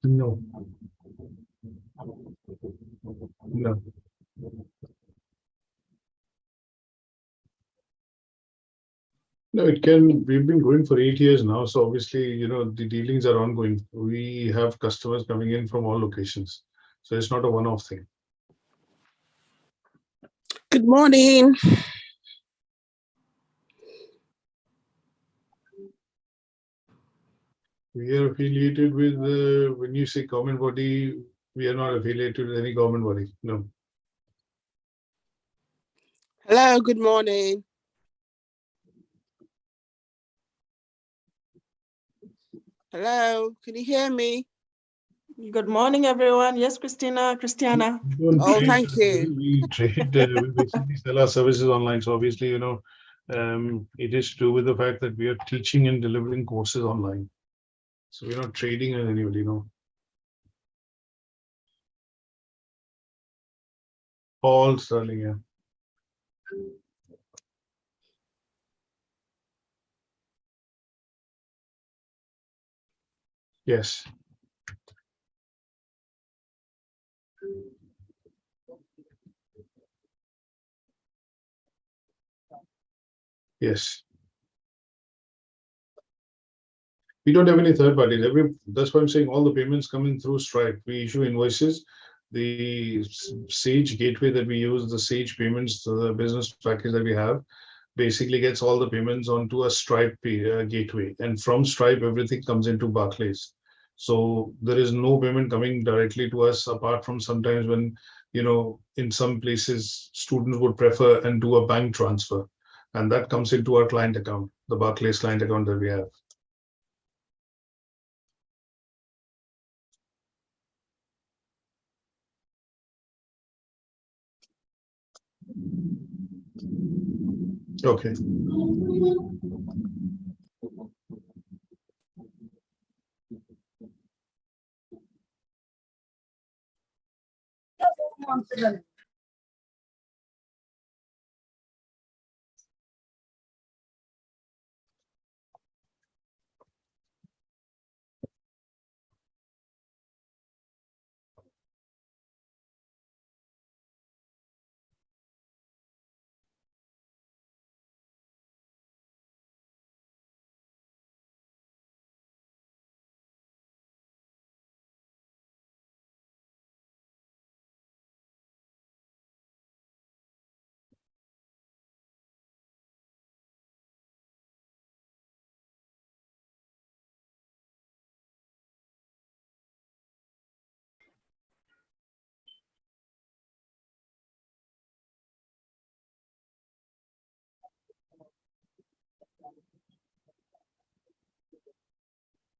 No. No. No, it can. We've been going for 8 years now, so obviously, the dealings are ongoing. We have customers coming in from all locations, so it's not a one-off thing. Good morning. We are affiliated with, when you say government body, we are not affiliated with any government body. No. Hello, good morning. Hello, can you hear me? Good morning, everyone. Yes, Christiana. Oh, thank you. We trade, we basically sell our services online. So obviously, it is to do with the fact that we are teaching and delivering courses online. So we're not trading with anybody, no. Paul Sterling, yeah. Yes. Yes. We don't have any third parties. That's why I'm saying all the payments come in through Stripe. We issue invoices. The Sage gateway that we use, the Sage payments, the business package that we have, basically gets all the payments onto a Stripe gateway. And from Stripe, everything comes into Barclays. So there is no payment coming directly to us, apart from sometimes when, in some places, students would prefer and do a bank transfer. And that comes into our client account, the Barclays client account that we have. Okay.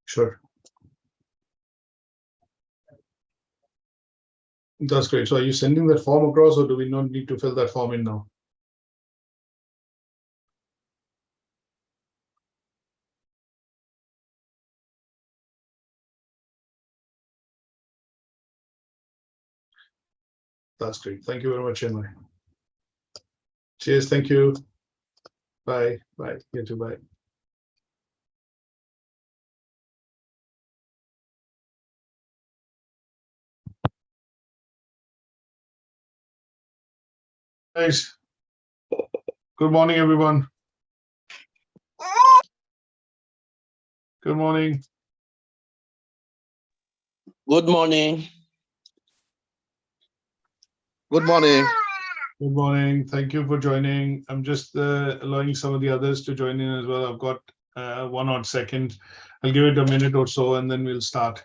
Sure. That's great. So are you sending that form across, or do we not need to fill that form in now? That's great. Thank you very much, Chinmay. Cheers. Thank you. Bye. Bye. You too. Bye. Guys, good morning, everyone. Good morning. Good morning. Good morning. Good morning. Thank you for joining. I'm just allowing some of the others to join in as well. I've got 1 odd second. I'll give it a minute or so, and then we'll start.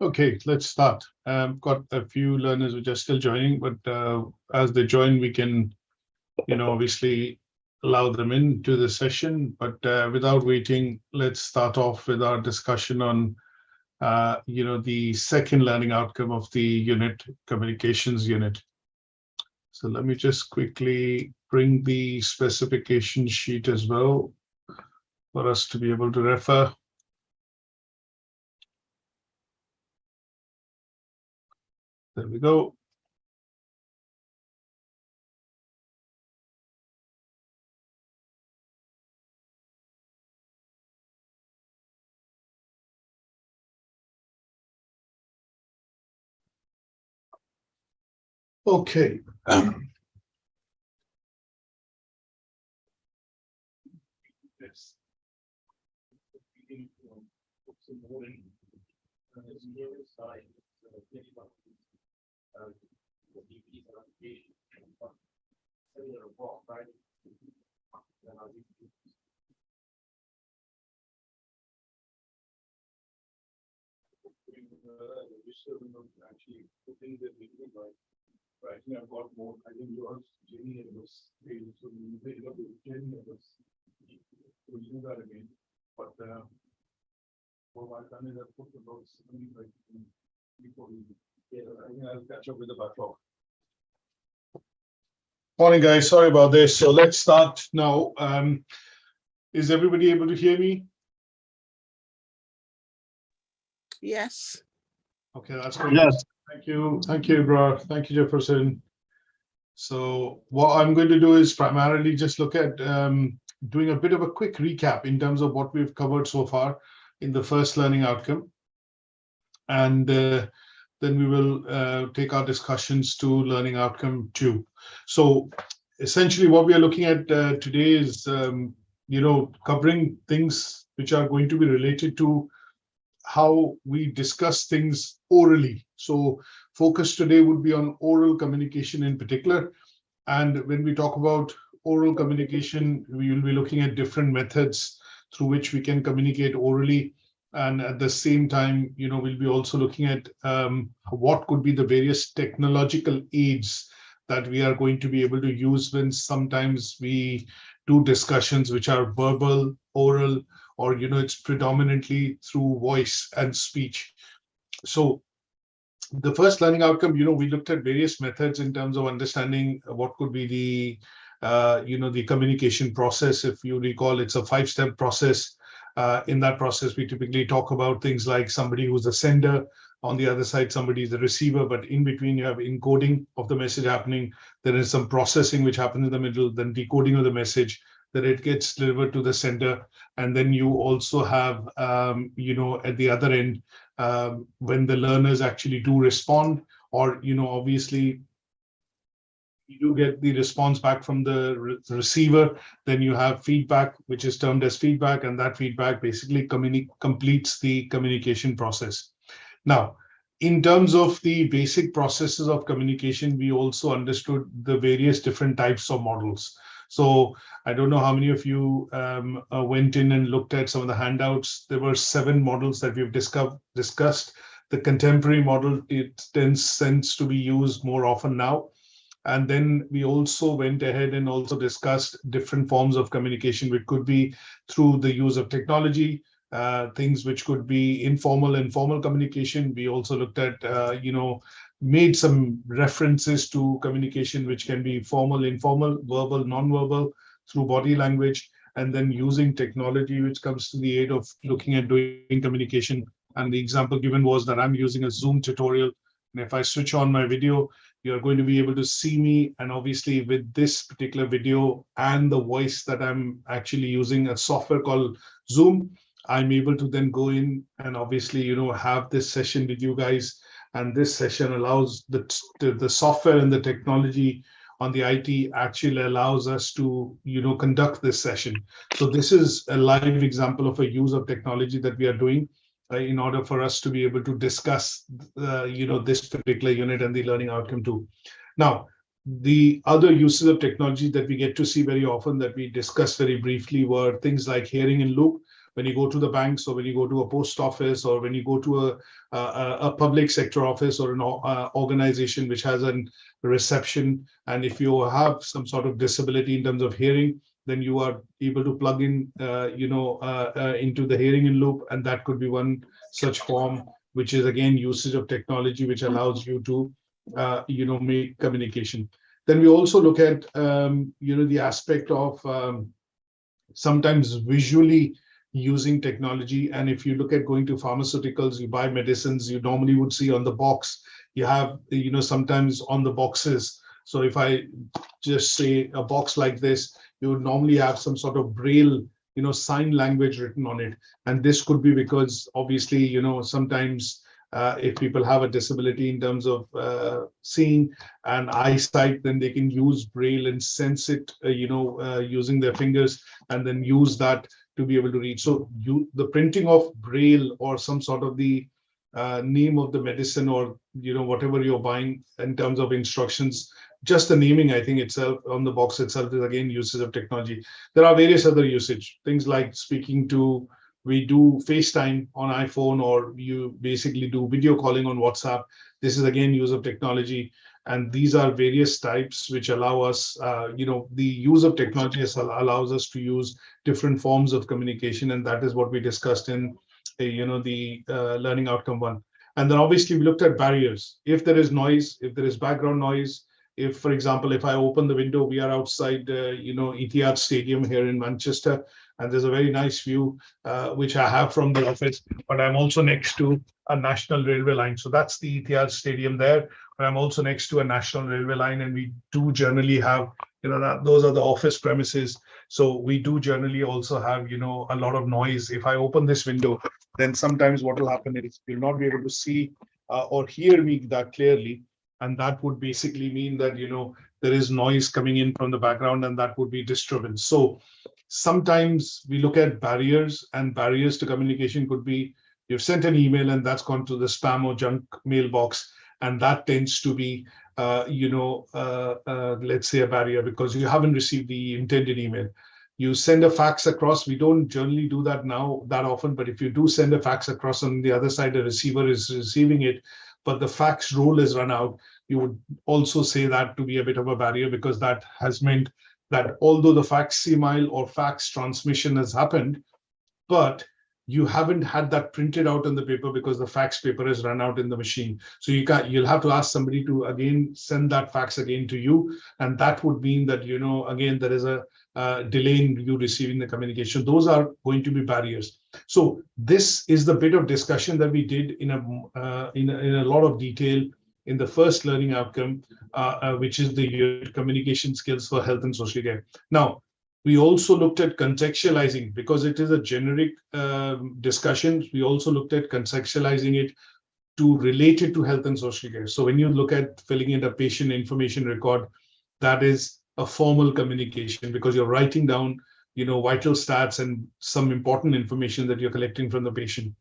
Okay, let's start. Got a few learners which are still joining, but as they join, we can, obviously allow them into the session. But without waiting, let's start off with our discussion on, the second learning outcome of the unit, communications unit. So let me just quickly bring the specification sheet as well for us to be able to refer. There we go. Okay. Yes. Actually putting the video right now, I've got more. I think yours, Jenny, it was so we got Jenny, it was we'll do that again. But what I've done is I've put the notes before we get. I think I'll catch up with the backlog. Morning, guys. Sorry about this. So let's start now. Is everybody able to hear me? Yes. Okay, that's good. Yes. Thank you, bro. Thank you, Jefferson. So what I'm going to do is primarily just look at doing a bit of a quick recap in terms of what we've covered so far in the first learning outcome. And then we will take our discussions to learning outcome 2. So essentially what we are looking at today is, covering things which are going to be related to how we discuss things orally. So focus today would be on oral communication in particular. And when we talk about oral communication, we will be looking at different methods through which we can communicate orally. And at the same time, we'll be also looking at what could be the various technological aids that we are going to be able to use when sometimes we do discussions which are verbal, oral, or it's predominantly through voice and speech. So the first learning outcome, we looked at various methods in terms of understanding what could be the the communication process. If you recall, it's a 5-step process. In that process, we typically talk about things like somebody who's a sender, on the other side somebody is the receiver, but in between you have encoding of the message happening. There is some processing which happens in the middle, then decoding of the message, that it gets delivered to the sender. And then you also have, at the other end, when the learners actually do respond, or, obviously, you do get the response back from the receiver, then you have feedback, which is termed as feedback, and that feedback basically completes the communication process. Now, in terms of the basic processes of communication, we also understood the various different types of models. So I don't know how many of you went in and looked at some of the handouts. There were 7 models that we've discussed. The contemporary model, it tends to be used more often now. And then we also went ahead and also discussed different forms of communication, which could be through the use of technology, things which could be informal and formal communication. We also looked at, made some references to communication, which can be formal, informal, verbal, non-verbal, through body language, and then using technology, which comes to the aid of looking at doing communication. And the example given was that I'm using a Zoom tutorial. And if I switch on my video, you're going to be able to see me. And obviously with this particular video and the voice that I'm actually using a software called Zoom, I'm able to then go in and obviously, have this session with you guys. And this session allows the software and the technology on the IT actually allows us to, conduct this session. So this is a live example of a use of technology that we are doing in order for us to be able to discuss, this particular unit and the learning outcome too. Now, the other uses of technology that we get to see very often that we discussed very briefly were things like hearing in loop, when you go to the banks, or when you go to a post office, or when you go to a public sector office, or an organization which has a reception, and if you have some sort of disability in terms of hearing, then you are able to plug in, into the hearing in loop, and that could be one such form, which is again usage of technology, which allows you to, make communication. Then we also look at, the aspect of sometimes visually using technology. And if you look at going to pharmaceuticals, you buy medicines, you normally would see on the box, you have, sometimes on the boxes. So if I just say a box like this, you would normally have some sort of Braille, sign language written on it. And this could be because obviously, sometimes if people have a disability in terms of seeing and eyesight, then they can use Braille and sense it, using their fingers, and then use that to be able to read. So the printing of Braille, or some sort of the name of the medicine, or whatever you're buying in terms of instructions, just the naming, I think itself on the box itself is again uses of technology. There are various other usage, things like speaking to, we do FaceTime on iPhone, or you basically do video calling on WhatsApp. This is again use of technology. And these are various types which allow us, the use of technology allows us to use different forms of communication. And that is what we discussed in, the learning outcome 1. And then obviously we looked at barriers. If there is noise, if there is background noise, if, for example, if I open the window, we are outside, ATHE Stadium here in Manchester, and there's a very nice view, which I have from the office, but I'm also next to a national railway line. So that's the ATHE Stadium there, but I'm also next to a national railway line, and we do generally have, those are the office premises. So we do generally also have, a lot of noise. If I open this window, then sometimes what will happen is you'll not be able to see or hear me that clearly. And that would basically mean that, there is noise coming in from the background, and that would be disturbance. So sometimes we look at barriers, and barriers to communication could be you've sent an email and that's gone to the spam or junk mailbox. And that tends to be, let's say a barrier, because you haven't received the intended email. You send a fax across. We don't generally do that now that often, but if you do send a fax across, on the other side, the receiver is receiving it, but the fax roll is run out, you would also say that to be a bit of a barrier, because that has meant that although the facsimile or fax transmission has happened, but you haven't had that printed out on the paper because the fax paper has run out in the machine. So you'll have to ask somebody to again send that fax again to you. And that would mean that, again, there is a delay in you receiving the communication. Those are going to be barriers. So this is the bit of discussion that we did in a lot of detail in the first learning outcome, which is the communication skills for health and social care. Now, we also looked at contextualizing, because it is a generic discussion. We also looked at contextualizing it to relate it to health and social care. So when you look at filling in a patient information record, that is a formal communication, because you're writing down, vital stats and some important information that you're collecting from the patient.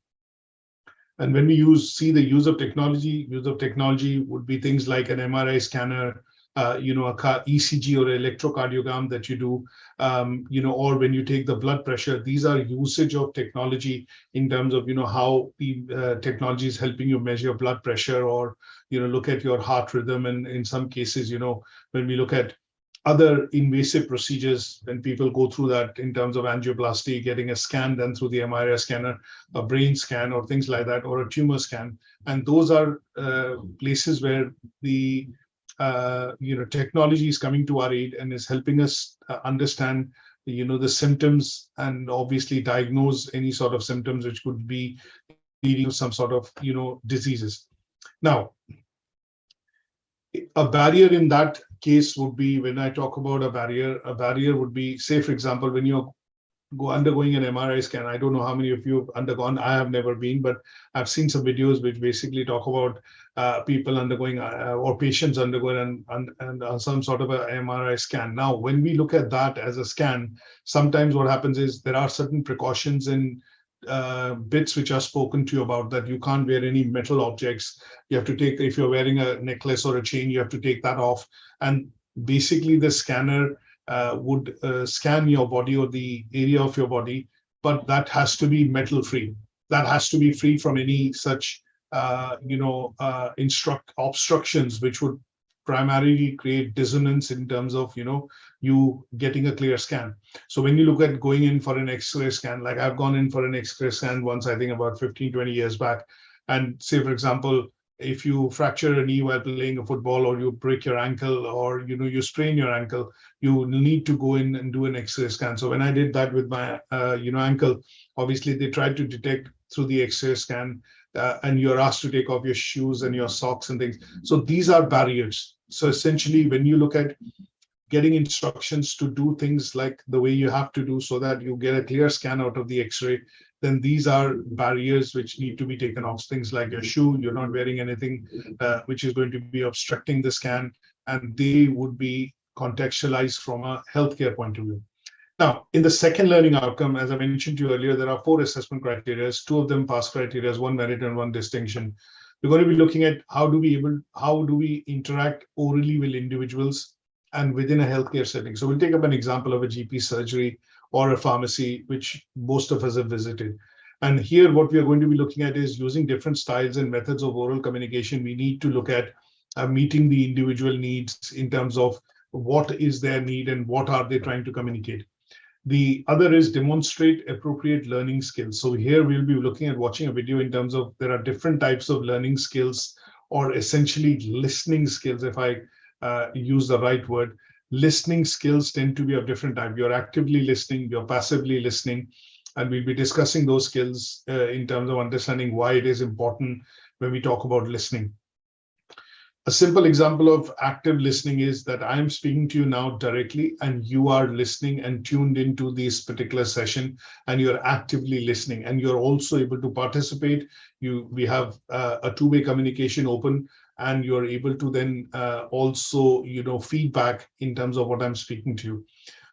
And when we see the use of technology would be things like an MRI scanner, a ECG or electrocardiogram that you do, or when you take the blood pressure. These are usage of technology in terms of, how the technology is helping you measure blood pressure, or, look at your heart rhythm. And in some cases, when we look at other invasive procedures, when people go through that in terms of angioplasty, getting a scan done through the MRI scanner, a brain scan or things like that, or a tumor scan. And those are places where the technology is coming to our aid and is helping us understand, the symptoms, and obviously diagnose any sort of symptoms which could be leading to some sort of, diseases. Now, a barrier in that case would be, when I talk about a barrier would be, say, for example, when you're undergoing an MRI scan. I don't know how many of you have undergone. I have never been, but I've seen some videos which basically talk about people undergoing or patients undergoing and some sort of a MRI scan. Now, when we look at that as a scan, sometimes what happens is there are certain precautions in bits which are spoken to you about, that you can't wear any metal objects. You have to take, if you're wearing a necklace or a chain, you have to take that off. And basically the scanner would scan your body or the area of your body but that has to be metal free. That has to be free from any such obstructions, which would primarily create dissonance in terms of you getting a clear scan. So when you look at going in for an X-ray scan, like I've gone in for an X-ray scan once, I think about 15-20 years back, and say, for example, if you fracture a knee while playing a football, or you break your ankle, or you sprain your ankle, you need to go in and do an X-ray scan. So when I did that with my ankle, obviously they tried to detect through the X-ray scan, and you're asked to take off your shoes and your socks and things. So these are barriers. So essentially, when you look at getting instructions to do things like the way you have to do, so that you get a clear scan out of the X-ray, then these are barriers which need to be taken off. Things like your shoe, you're not wearing anything which is going to be obstructing the scan, and they would be contextualized from a healthcare point of view. Now, in the second learning outcome, as I mentioned to you earlier, there are 4 assessment criteria, 2 of them pass criteria, 1 merit and 1 distinction. We're going to be looking at how do we interact orally with individuals and within a healthcare setting. So we'll take up an example of a GP surgery or a pharmacy, which most of us have visited. And here, what we are going to be looking at is using different styles and methods of oral communication. We need to look at meeting the individual needs in terms of what is their need and what are they trying to communicate. The other is demonstrate appropriate learning skills. So here we'll be looking at watching a video in terms of there are different types of learning skills, or essentially listening skills, if I use the right word. Listening skills tend to be of different type. You're actively listening, you're passively listening, and we'll be discussing those skills in terms of understanding why it is important when we talk about listening. A simple example of active listening is that I am speaking to you now directly, and you are listening and tuned into this particular session, and you're actively listening, and you're also able to participate. We have a two-way communication open, and you're able to then also feedback in terms of what I'm speaking to you.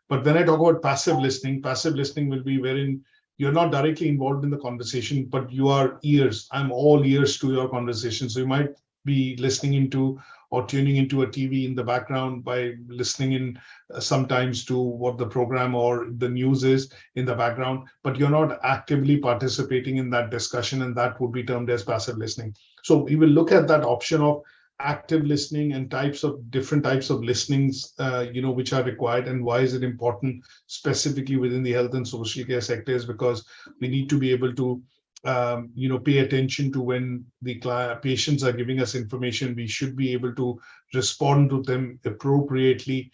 But when I talk about passive listening will be wherein you're not directly involved in the conversation, but you are ears. I'm all ears to your conversation. So you might be listening into or tuning into a TV in the background by listening in sometimes to what the program or the news is in the background, but you're not actively participating in that discussion, and that would be termed as passive listening. So we will look at that option of active listening and different types of listenings, which are required, and why is it important specifically within the health and social care sector, is because we need to be able to pay attention to when the patients are giving us information. We should be able to respond to them appropriately,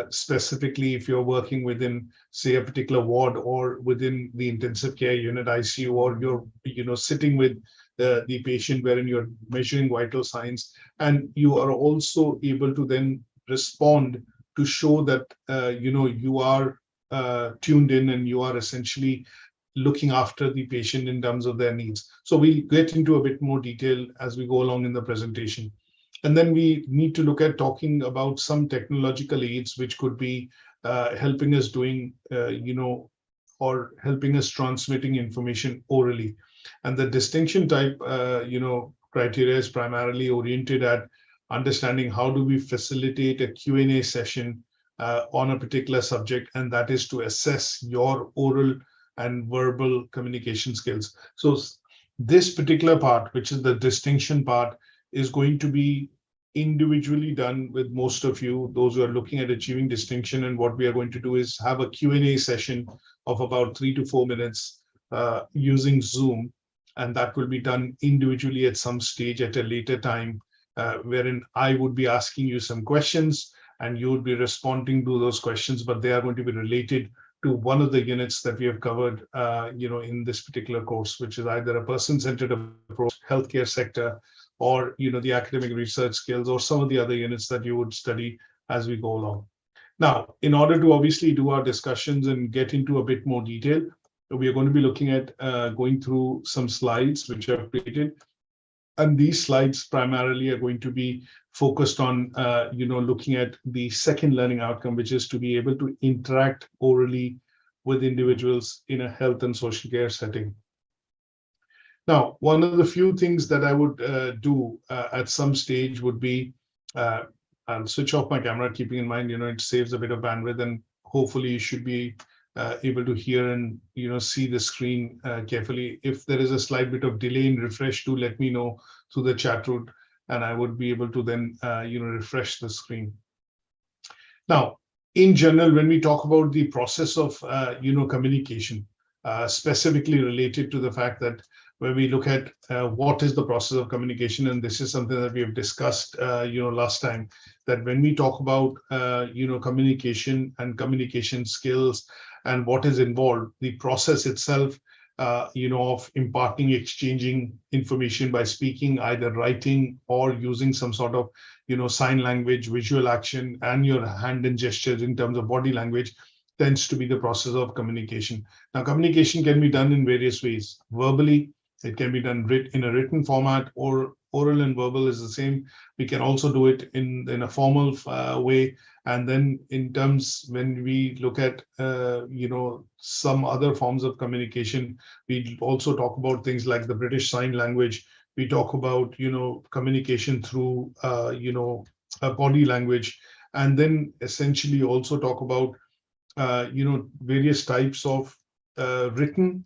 specifically if you're working within, say, a particular ward or within the intensive care unit, ICU, or you're sitting with the patient wherein you're measuring vital signs, and you are also able to then respond to show that you are tuned in and you are essentially looking after the patient in terms of their needs. So we'll get into a bit more detail as we go along in the presentation. And then we need to look at talking about some technological aids which could be helping us doing, or helping us transmitting information orally. And the distinction type, criteria is primarily oriented at understanding how do we facilitate a Q&A session on a particular subject, and that is to assess your oral and verbal communication skills. So this particular part, which is the distinction part, is going to be individually done with most of you, those who are looking at achieving distinction. And what we are going to do is have a Q&A session of about 3 to 4 minutes using Zoom. And that will be done individually at some stage at a later time, wherein I would be asking you some questions and you would be responding to those questions, but they are going to be related to one of the units that we have covered, in this particular course, which is either a person-centered approach, healthcare sector, or the academic research skills, or some of the other units that you would study as we go along. Now, in order to obviously do our discussions and get into a bit more detail, we are going to be looking at going through some slides which I've created. And these slides primarily are going to be focused on, looking at the second learning outcome, which is to be able to interact orally with individuals in a health and social care setting. Now, one of the few things that I would do at some stage would be, I'll switch off my camera, keeping in mind, it saves a bit of bandwidth, and hopefully you should be able to hear and see the screen carefully. If there is a slight bit of delay in refresh, do let me know through the chat room, and I would be able to then refresh the screen. Now, in general, when we talk about the process of communication, specifically related to the fact that when we look at what is the process of communication, and this is something that we have discussed last time, that when we talk about communication and communication skills and what is involved, the process itself of imparting, exchanging information by speaking, either writing or using some sort of sign language, visual action, and your hand and gestures in terms of body language, tends to be the process of communication. Now, communication can be done in various ways. Verbally, it can be done in a written format, or oral and verbal is the same. We can also do it in a formal way. And then in terms, when we look at, some other forms of communication, we also talk about things like the British Sign Language. We talk about, communication through, body language, and then essentially also talk about, various types of written,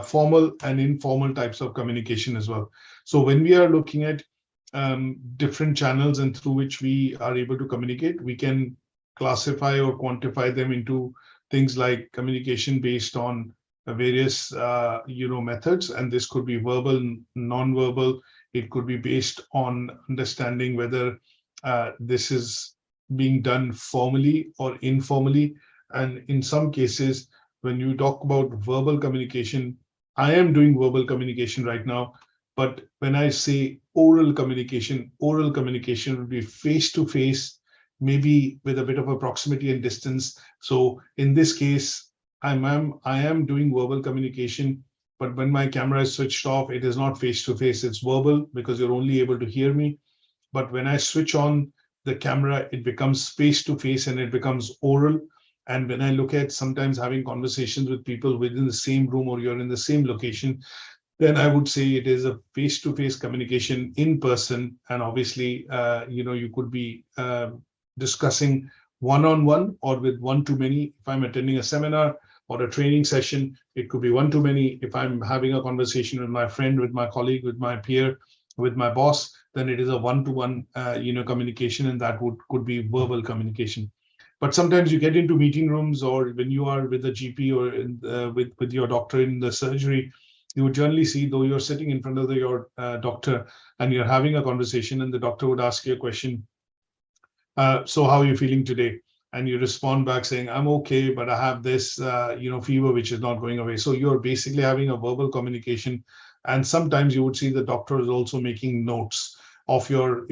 formal and informal types of communication as well. So when we are looking at different channels and through which we are able to communicate, we can classify or quantify them into things like communication based on various methods, and this could be verbal, non-verbal. It could be based on understanding whether this is being done formally or informally. And in some cases, when you talk about verbal communication, I am doing verbal communication right now. But when I say oral communication would be face-to-face, maybe with a bit of a proximity and distance. So in this case, I am doing verbal communication, but when my camera is switched off, it is not face-to-face, it's verbal because you're only able to hear me. But when I switch on the camera, it becomes face-to-face and it becomes oral. And when I look at sometimes having conversations with people within the same room or you're in the same location, then I would say it is a face-to-face communication in person. And obviously, you could be discussing one-on-one or with one-to-many. If I'm attending a seminar or a training session, it could be one-to-many. If I'm having a conversation with my friend, with my colleague, with my peer, with my boss, then it is a one-to-one, communication, and that could be verbal communication. But sometimes you get into meeting rooms, or when you are with a GP or with your doctor in the surgery, you would generally see, though you're sitting in front of your doctor and you're having a conversation, and the doctor would ask you a question. So how are you feeling today? And you respond back saying, I'm okay, but I have this, fever, which is not going away. So you're basically having a verbal communication. And sometimes you would see the doctor is also making notes of your,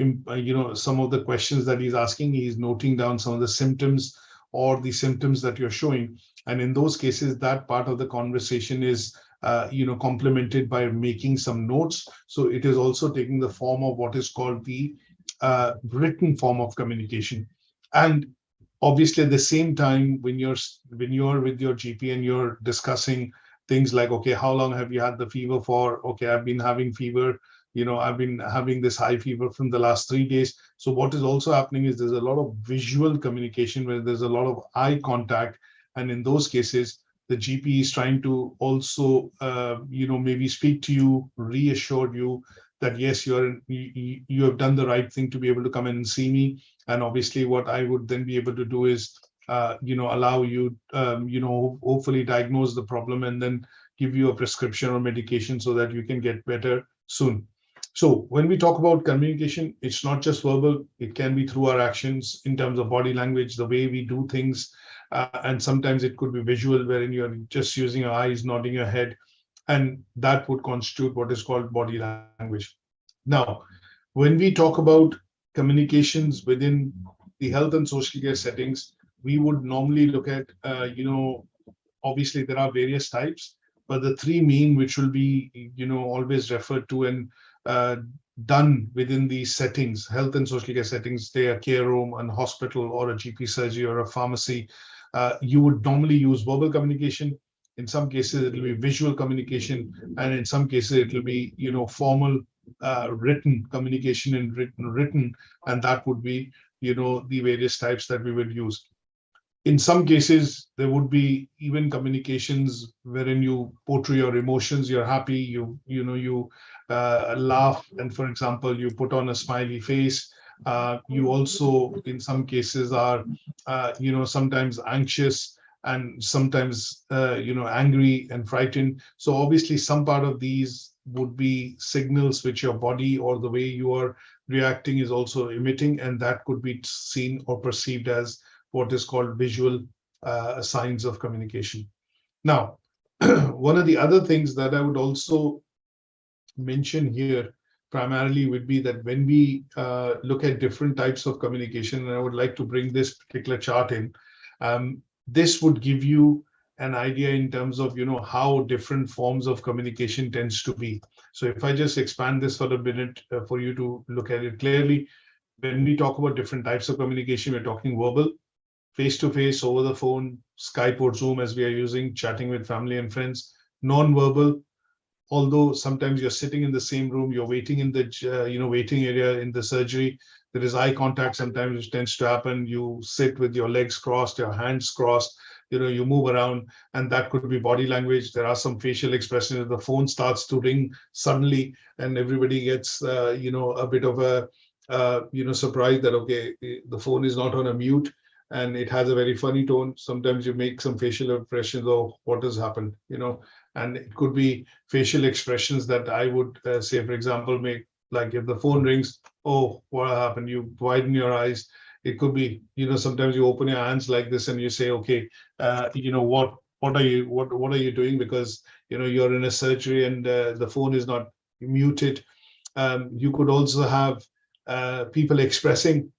some of the questions that he's asking. He's noting down some of the symptoms or the symptoms that you're showing. And in those cases, that part of the conversation is, complemented by making some notes. So it is also taking the form of what is called the written form of communication. And obviously, at the same time, when you're with your GP and you're discussing things like, okay, how long have you had the fever for? Okay, I've been having fever. I've been having this high fever from the last 3 days. So what is also happening is there's a lot of visual communication where there's a lot of eye contact. And in those cases, the GP is trying to also, maybe speak to you, reassure you that, yes, you have done the right thing to be able to come in and see me. And obviously what I would then be able to do is, allow you, hopefully diagnose the problem and then give you a prescription or medication so that you can get better soon. So when we talk about communication, it's not just verbal. It can be through our actions in terms of body language, the way we do things. And sometimes it could be visual, wherein you're just using your eyes, nodding your head. And that would constitute what is called body language. Now, when we talk about communications within the health and social care settings, we would normally look at, obviously there are various types, but the three main, which will be, always referred to and done within these settings, health and social care settings, they are care home, and hospital, or a GP surgery, or a pharmacy. You would normally use verbal communication. In some cases, it will be visual communication, and in some cases, it will be, formal written communication and written, and that would be, the various types that we would use. In some cases, there would be even communications wherein you portray your emotions. You're happy, you laugh, and for example, you put on a smiley face. You also, in some cases, are sometimes anxious and sometimes angry and frightened. So obviously, some part of these would be signals which your body or the way you are reacting is also emitting, and that could be seen or perceived as what is called visual signs of communication. Now, one of the other things that I would also mention here primarily would be that when we look at different types of communication, and I would like to bring this particular chart in, this would give you an idea in terms of how different forms of communication tends to be. So if I just expand this for a minute for you to look at it clearly, when we talk about different types of communication, we're talking verbal, face-to-face, over the phone, Skype or Zoom as we are using, chatting with family and friends. Non-verbal, although sometimes you're sitting in the same room, you're waiting in the waiting area in the surgery, there is eye contact sometimes which tends to happen. You sit with your legs crossed, your hands crossed, you move around, and that could be body language. There are some facial expressions. The phone starts to ring suddenly and everybody gets a bit of a surprise that okay, the phone is not on a mute and it has a very funny tone. Sometimes you make some facial expressions, oh, what has happened, and it could be facial expressions that I would say, for example, make, like if the phone rings, oh, what happened? You widen your eyes. It could be, sometimes you open your hands like this and you say, okay, what are you doing? Because, you're in a surgery and the phone is not muted. You could also have people expressing,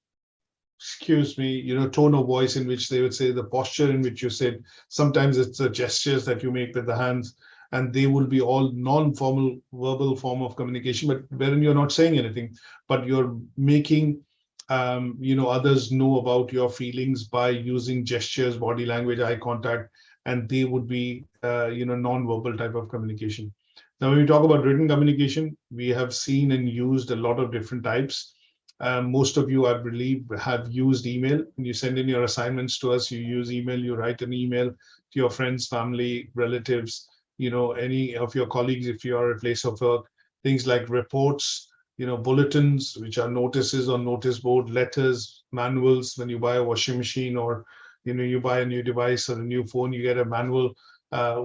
excuse me, tone of voice in which they would say, the posture in which you sit. Sometimes it's the gestures that you make with the hands, and they will be all non-formal verbal form of communication, but wherein you're not saying anything, but you're making others know about your feelings by using gestures, body language, eye contact, and they would be non-verbal type of communication. Now, when we talk about written communication, we have seen and used a lot of different types. Most of you, I believe, have used email. When you send in your assignments to us, you use email, you write an email to your friends, family, relatives, any of your colleagues, if you are at a place of work, things like reports, bulletins, which are notices on notice board, letters, manuals. When you buy a washing machine or, you buy a new device or a new phone, you get a manual,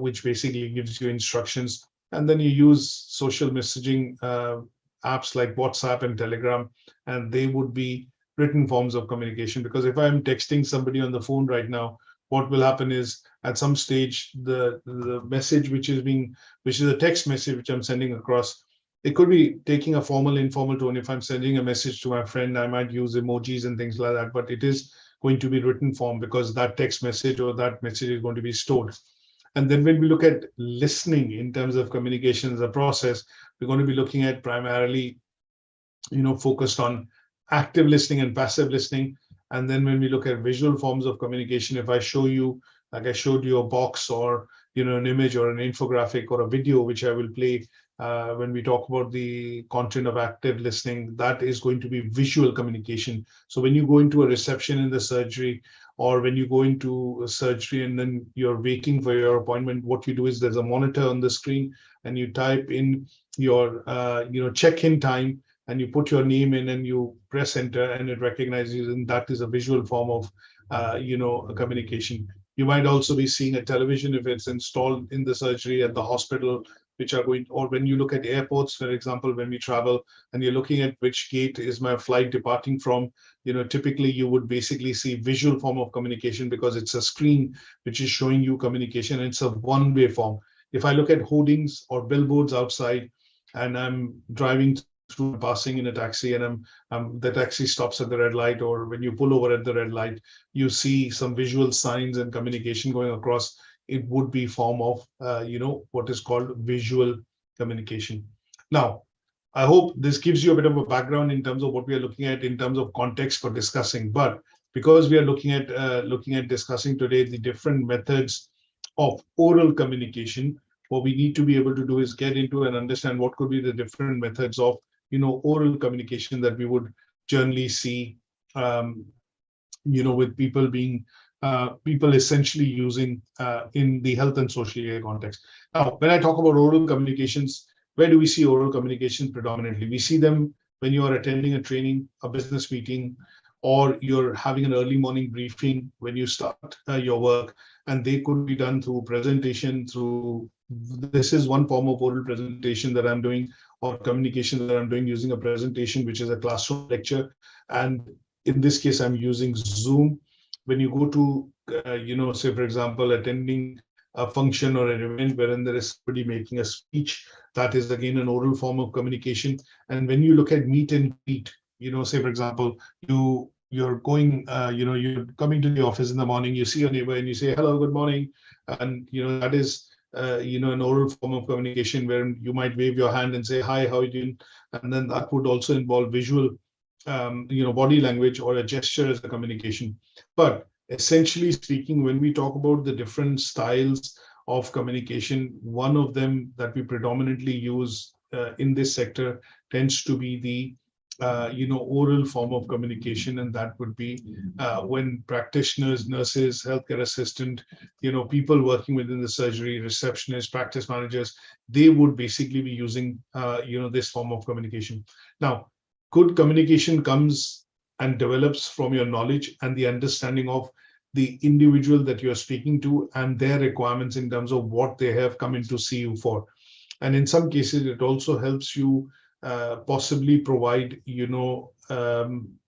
which basically gives you instructions. And then you use social messaging apps like WhatsApp and Telegram, and they would be written forms of communication. Because if I'm texting somebody on the phone right now, what will happen is at some stage, the message which is a text message which I'm sending across, it could be taking a formal, informal tone. If I'm sending a message to my friend, I might use emojis and things like that, but it is going to be written form because that text message or that message is going to be stored. And then when we look at listening in terms of communication as a process, we're going to be looking at primarily, focused on active listening and passive listening. And then when we look at visual forms of communication, if I show you, like I showed you a box or, an image or an infographic or a video, which I will play when we talk about the content of active listening, that is going to be visual communication. So when you go into a reception in the surgery, or when you go into a surgery and then you're waiting for your appointment, what you do is there's a monitor on the screen and you type in your, check-in time, and you put your name in and you press enter and it recognizes, and that is a visual form of, a communication. You might also be seeing a television if it's installed in the surgery at the hospital, which are going, or when you look at airports, for example, when we travel and you're looking at which gate is my flight departing from, typically you would basically see visual form of communication because it's a screen which is showing you communication, and it's a one-way form. If I look at hoardings or billboards outside and I'm driving through, passing in a taxi, and the taxi stops at the red light, or when you pull over at the red light, you see some visual signs and communication going across. It would be form of, what is called visual communication. Now, I hope this gives you a bit of a background in terms of what we are looking at in terms of context for discussing. But because we are looking at discussing today the different methods of oral communication, what we need to be able to do is get into and understand what could be the different methods of, oral communication that we would generally see, with people being people essentially using in the health and social care context. Now, when I talk about oral communications, where do we see oral communications predominantly? We see them when you are attending a training, a business meeting, or you're having an early morning briefing when you start your work, and they could be done through presentation, through this is one form of oral presentation that I'm doing, or communication that I'm doing using a presentation, which is a classroom lecture. And in this case, I'm using Zoom. When you go to, say, for example, attending a function or an event wherein there is somebody making a speech, that is again an oral form of communication. And when you look at meet and greet, say, for example, you're going, you're coming to the office in the morning, you see your neighbor and you say, hello, good morning. And, that is, an oral form of communication where you might wave your hand and say, hi, how are you doing? And then that would also involve visual, body language or a gesture as a communication. But essentially speaking, when we talk about the different styles of communication, one of them that we predominantly use in this sector tends to be the oral form of communication, and that would be when practitioners, nurses, healthcare assistant, people working within the surgery, receptionists, practice managers, they would basically be using this form of communication. Now, good communication comes and develops from your knowledge and the understanding of the individual that you're speaking to and their requirements in terms of what they have come in to see you for. And in some cases, it also helps you possibly provide,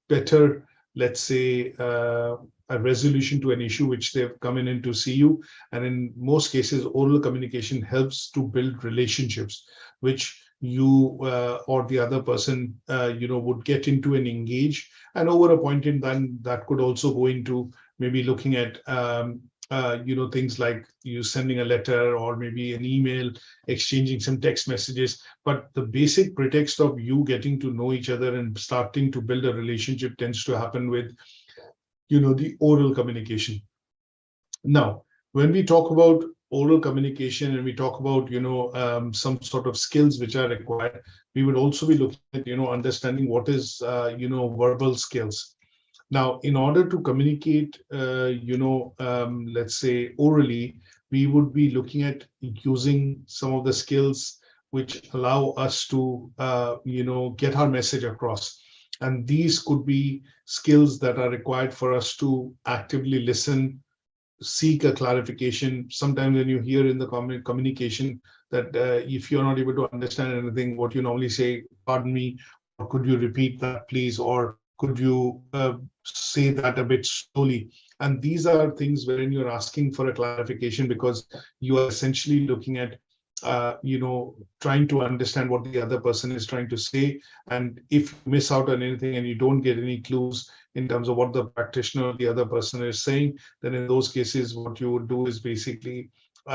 better, let's say, a resolution to an issue which they've come in to see you. And in most cases, oral communication helps to build relationships, which you or the other person, would get into and engage. And over a point in time, that could also go into maybe looking at things like you sending a letter or maybe an email, exchanging some text messages. But the basic pretext of you getting to know each other and starting to build a relationship tends to happen with, the oral communication. Now, when we talk about oral communication and we talk about, some sort of skills which are required, we would also be looking at, understanding what is, verbal skills. Now, in order to communicate, let's say orally, we would be looking at using some of the skills which allow us to, get our message across. And these could be skills that are required for us to actively listen, seek a clarification. Sometimes when you hear in the communication that if you're not able to understand anything, what you normally say, pardon me, or could you repeat that, please, or could you say that a bit slowly? And these are things wherein you're asking for a clarification because you are essentially looking at, trying to understand what the other person is trying to say. And if you miss out on anything and you don't get any clues in terms of what the practitioner or the other person is saying, then in those cases, what you would do is basically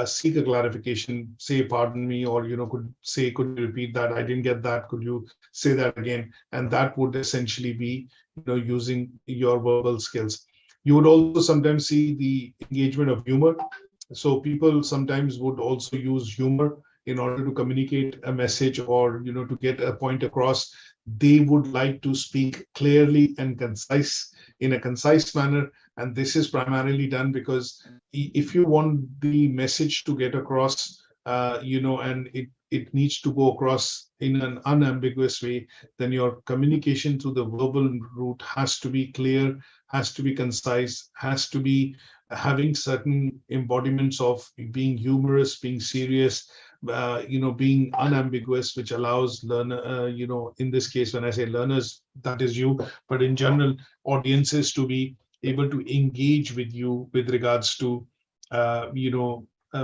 seek a clarification, say, pardon me, or, could you repeat that? I didn't get that. Could you say that again? And that would essentially be, using your verbal skills. You would also sometimes see the engagement of humor. So people sometimes would also use humor in order to communicate a message or, to get a point across. They would like to speak clearly and in a concise manner. And this is primarily done because if you want the message to get across, and it needs to go across in an unambiguous way, then your communication through the verbal route has to be clear, has to be concise, has to be having certain embodiments of being humorous, being serious, being unambiguous, which allows learner, in this case, when I say learners, that is you, but in general, audiences to be able to engage with you with regards to,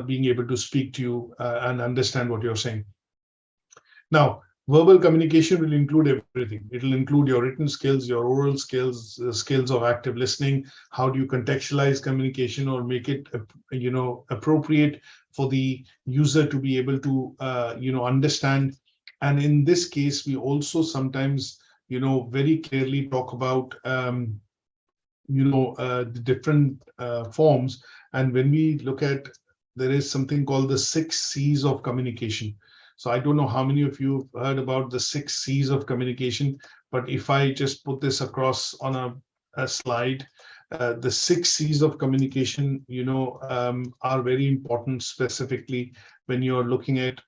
being able to speak to you and understand what you're saying. Now, verbal communication will include everything. It will include your written skills, your oral skills, skills of active listening. How do you contextualize communication or make it, appropriate for the user to be able to, understand. And in this case, we also sometimes, very clearly talk about, the different forms. And when we look at, there is something called the 6 C's of communication. So I don't know how many of you have heard about the 6 C's of communication, but if I just put this across on a slide, the 6 C's of communication, are very important, specifically when you're looking at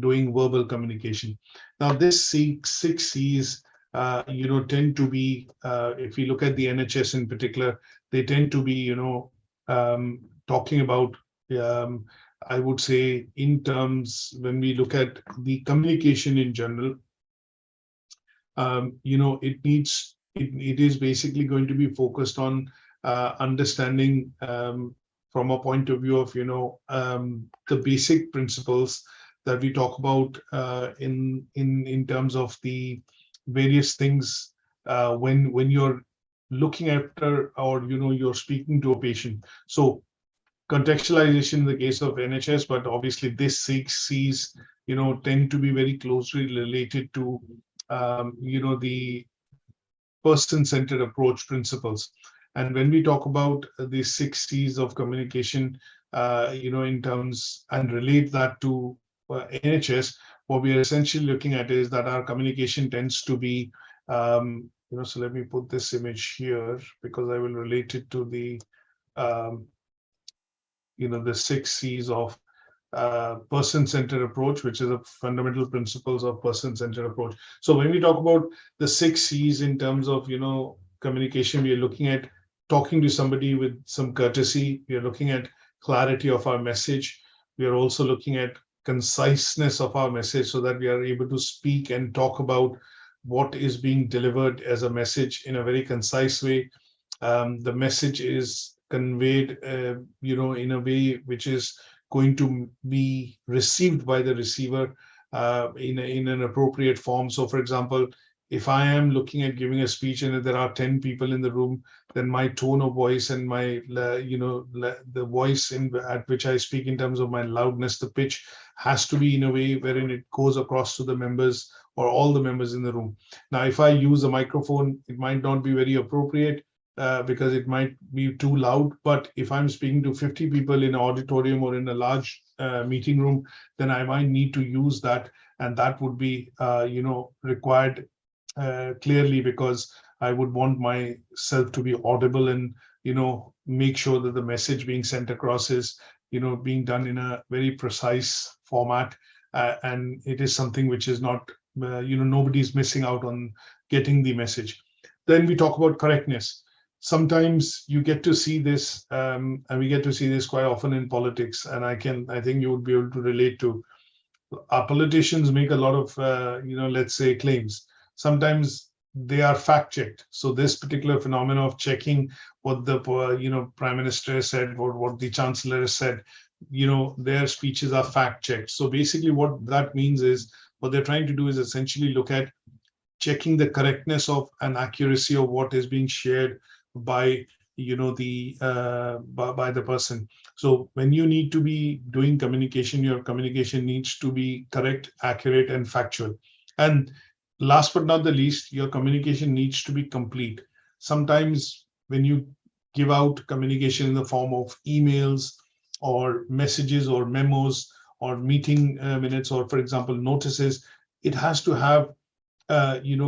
doing verbal communication. Now, this six C's, tend to be, if we look at the NHS in particular, they tend to be, talking about, I would say, in terms, when we look at the communication in general, it is basically going to be focused on understanding from a point of view of the basic principles that we talk about in terms of the various things when you're looking after, or you're speaking to a patient. So contextualization in the case of NHS, but obviously this 6 C's tend to be very closely related to the person-centered approach principles. And when we talk about the 6 C's of communication, in terms, and relate that to NHS, what we are essentially looking at is that our communication tends to be, so let me put this image here because I will relate it to the, the 6 C's of person-centered approach, which is a fundamental principles of person-centered approach. So when we talk about the 6 C's in terms of communication, we are looking at talking to somebody with some courtesy. We are looking at clarity of our message. We are also looking at conciseness of our message, so that we are able to speak and talk about what is being delivered as a message in a very concise way. The message is conveyed, in a way which is going to be received by the receiver in an appropriate form. So, for example, if I am looking at giving a speech and if there are 10 people in the room, then my tone of voice and my, the voice at which I speak in terms of my loudness, the pitch, has to be in a way wherein it goes across to the members or all the members in the room. Now, if I use a microphone, it might not be very appropriate because it might be too loud. But if I'm speaking to 50 people in an auditorium or in a large meeting room, then I might need to use that. And that would be, required clearly, because I would want myself to be audible and, make sure that the message being sent across is, being done in a very precise format. And it is something which is not, nobody's missing out on getting the message. Then we talk about correctness. Sometimes you get to see this, and we get to see this quite often in politics. And I think you would be able to relate to. Our politicians make a lot of, let's say, claims. Sometimes they are fact-checked. So this particular phenomenon of checking what the, Prime Minister has said, or what the Chancellor has said, their speeches are fact-checked. So basically what that means is, what they're trying to do is essentially look at checking the correctness of and accuracy of what is being shared by by the person. So when you need to be doing communication, your communication needs to be correct, accurate, and factual. And last but not the least, your communication needs to be complete. Sometimes when you give out communication in the form of emails or messages or memos or meeting minutes, or, for example, notices, it has to have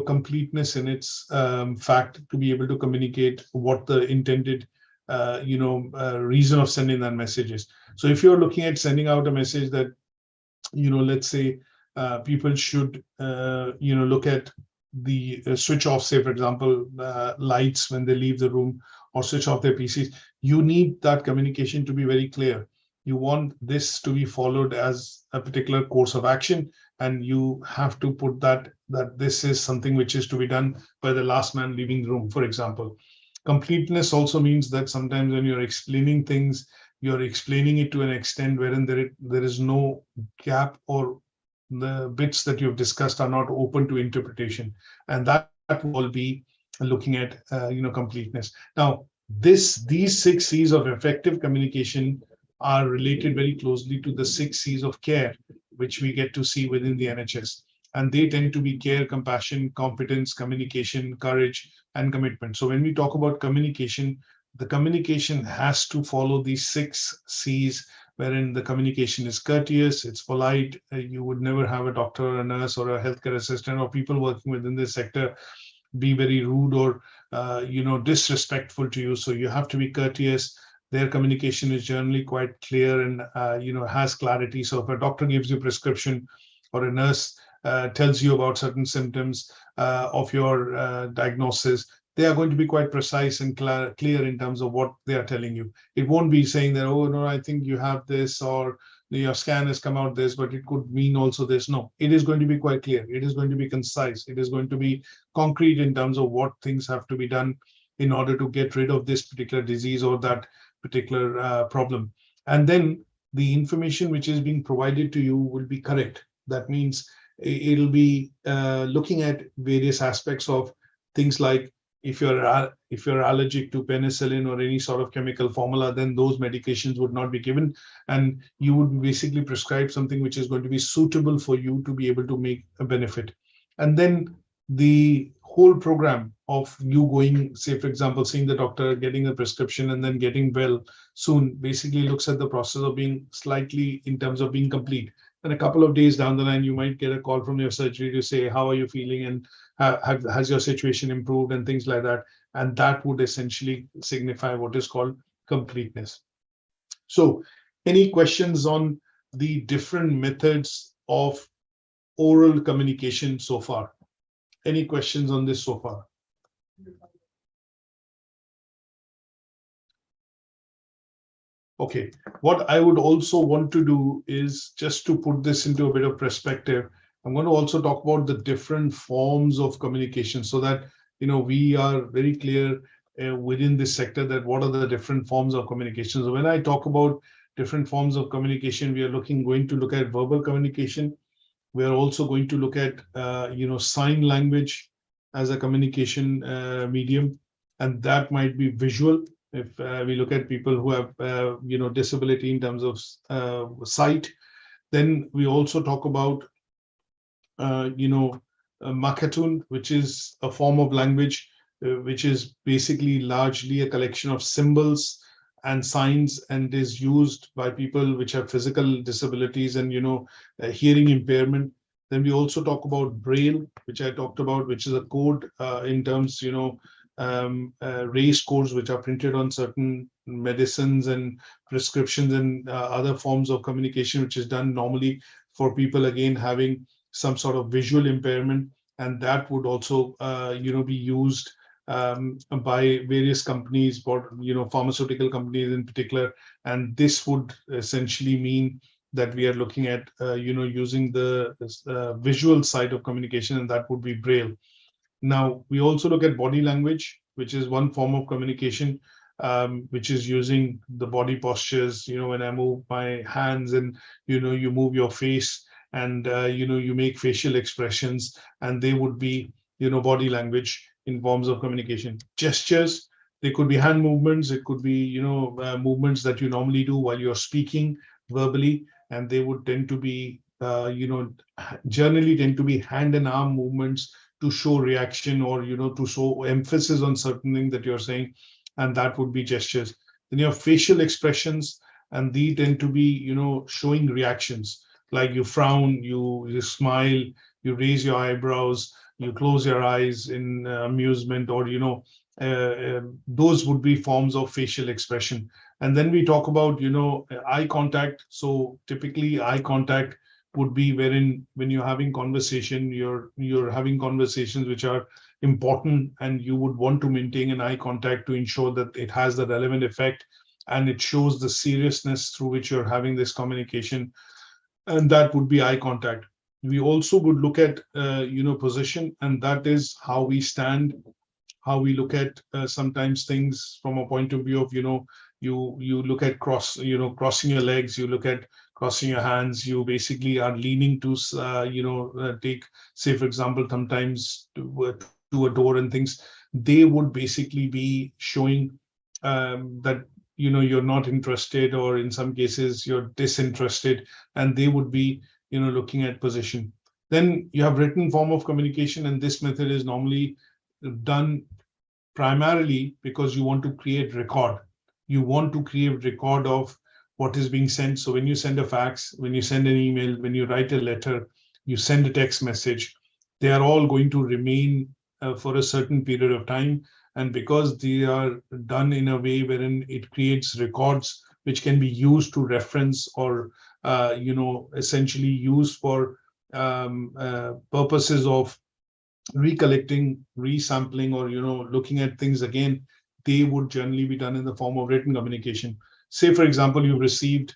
completeness in its fact to be able to communicate what the intended reason of sending that message is. So if you're looking at sending out a message that, let's say people should, look at the switch off, say, for example, lights when they leave the room, or switch off their PCs, you need that communication to be very clear. You want this to be followed as a particular course of action, and you have to put that this is something which is to be done by the last man leaving the room, for example. Completeness also means that sometimes when you're explaining things, you're explaining it to an extent wherein there is no gap, or the bits that you've discussed are not open to interpretation, and that will be looking at completeness. Now, these 6 C's of effective communication are related very closely to the 6 C's of care, which we get to see within the NHS. And they tend to be care, compassion, competence, communication, courage, and commitment. So when we talk about communication, the communication has to follow these 6 C's, wherein the communication is courteous, it's polite. You would never have a doctor or a nurse or a healthcare assistant or people working within this sector be very rude or disrespectful to you. So you have to be courteous. Their communication is generally quite clear and has clarity. So if a doctor gives you prescription or a nurse tells you about certain symptoms of your diagnosis, they are going to be quite precise and clear in terms of what they are telling you. It won't be saying that, oh no, I think you have this, or your scan has come out this, but it could mean also this. No, it is going to be quite clear. It is going to be concise. It is going to be concrete in terms of what things have to be done in order to get rid of this particular disease or that particular problem. And then the information which is being provided to you will be correct. That means it'll be looking at various aspects of things like if you're allergic to penicillin or any sort of chemical formula, then those medications would not be given, and you would basically prescribe something which is going to be suitable for you to be able to make a benefit. And then the whole program of you going, say, for example, seeing the doctor, getting a prescription, and then getting well soon, basically looks at the process of being slightly in terms of being complete. And a couple of days down the line, you might get a call from your surgery to say, how are you feeling? And has your situation improved and things like that. And that would essentially signify what is called completeness. So any questions on the different methods of oral communication so far? Any questions on this so far? Okay, what I would also want to do is just to put this into a bit of perspective. I'm going to also talk about the different forms of communication so that we are very clear within this sector that what are the different forms of communication. So when I talk about different forms of communication, we are going to look at verbal communication. We are also going to look at sign language as a communication medium, and that might be visual. If we look at people who have disability in terms of sight, then we also talk about Makatun, which is a form of language which is basically largely a collection of symbols and signs, and is used by people which have physical disabilities and hearing impairment. Then we also talk about Braille, which I talked about, which is a code in terms race codes which are printed on certain medicines and prescriptions and other forms of communication, which is done normally for people again having some sort of visual impairment, and that would also be used by various companies, pharmaceutical companies in particular. And this would essentially mean that we are looking at using the visual side of communication, and that would be Braille. Now, we also look at body language, which is one form of communication, which is using the body postures. When I move my hands and, you move your face and, you make facial expressions, and they would be, body language in forms of communication. Gestures, they could be hand movements. It could be, movements that you normally do while you're speaking verbally, and they would tend to be, generally tend to be hand and arm movements to show reaction or to show emphasis on certain thing that you're saying, and that would be gestures. Then you have facial expressions, and they tend to be showing reactions, like you frown, you smile, you raise your eyebrows, you close your eyes in amusement, or those would be forms of facial expression. And then we talk about eye contact. So typically eye contact would be wherein when you're having conversation, you're having conversations which are important, and you would want to maintain an eye contact to ensure that it has the relevant effect and it shows the seriousness through which you're having this communication, and that would be eye contact. We also would look at position, and that is how we stand, how we look at sometimes things from a point of view of you look at crossing your legs, you look at crossing your hands, you basically are leaning to take, say for example, sometimes to a door and things. They would basically be showing that you're not interested, or in some cases you're disinterested, and they would be looking at position. Then you have written form of communication, and this method is normally done primarily because you want to create record. You want to create record of what is being sent. So when you send a fax, when you send an email, when you write a letter, you send a text message, they are all going to remain for a certain period of time. And because they are done in a way wherein it creates records which can be used to reference or, essentially used for purposes of recollecting, resampling, or, looking at things again, they would generally be done in the form of written communication. Say, for example, you received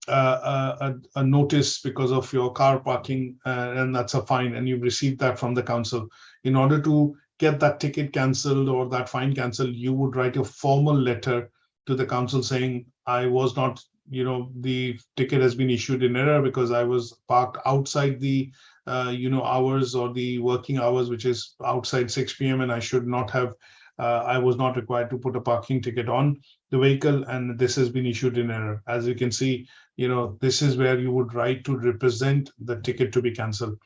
a notice because of your car parking, and that's a fine, and you've received that from the council. In order to get that ticket cancelled or that fine cancelled, you would write a formal letter to the council saying, I was not, the ticket has been issued in error because I was parked outside the hours or the working hours, which is outside 6 p.m. and I should not have, I was not required to put a parking ticket on the vehicle, and this has been issued in error. As you can see, this is where you would write to represent the ticket to be cancelled.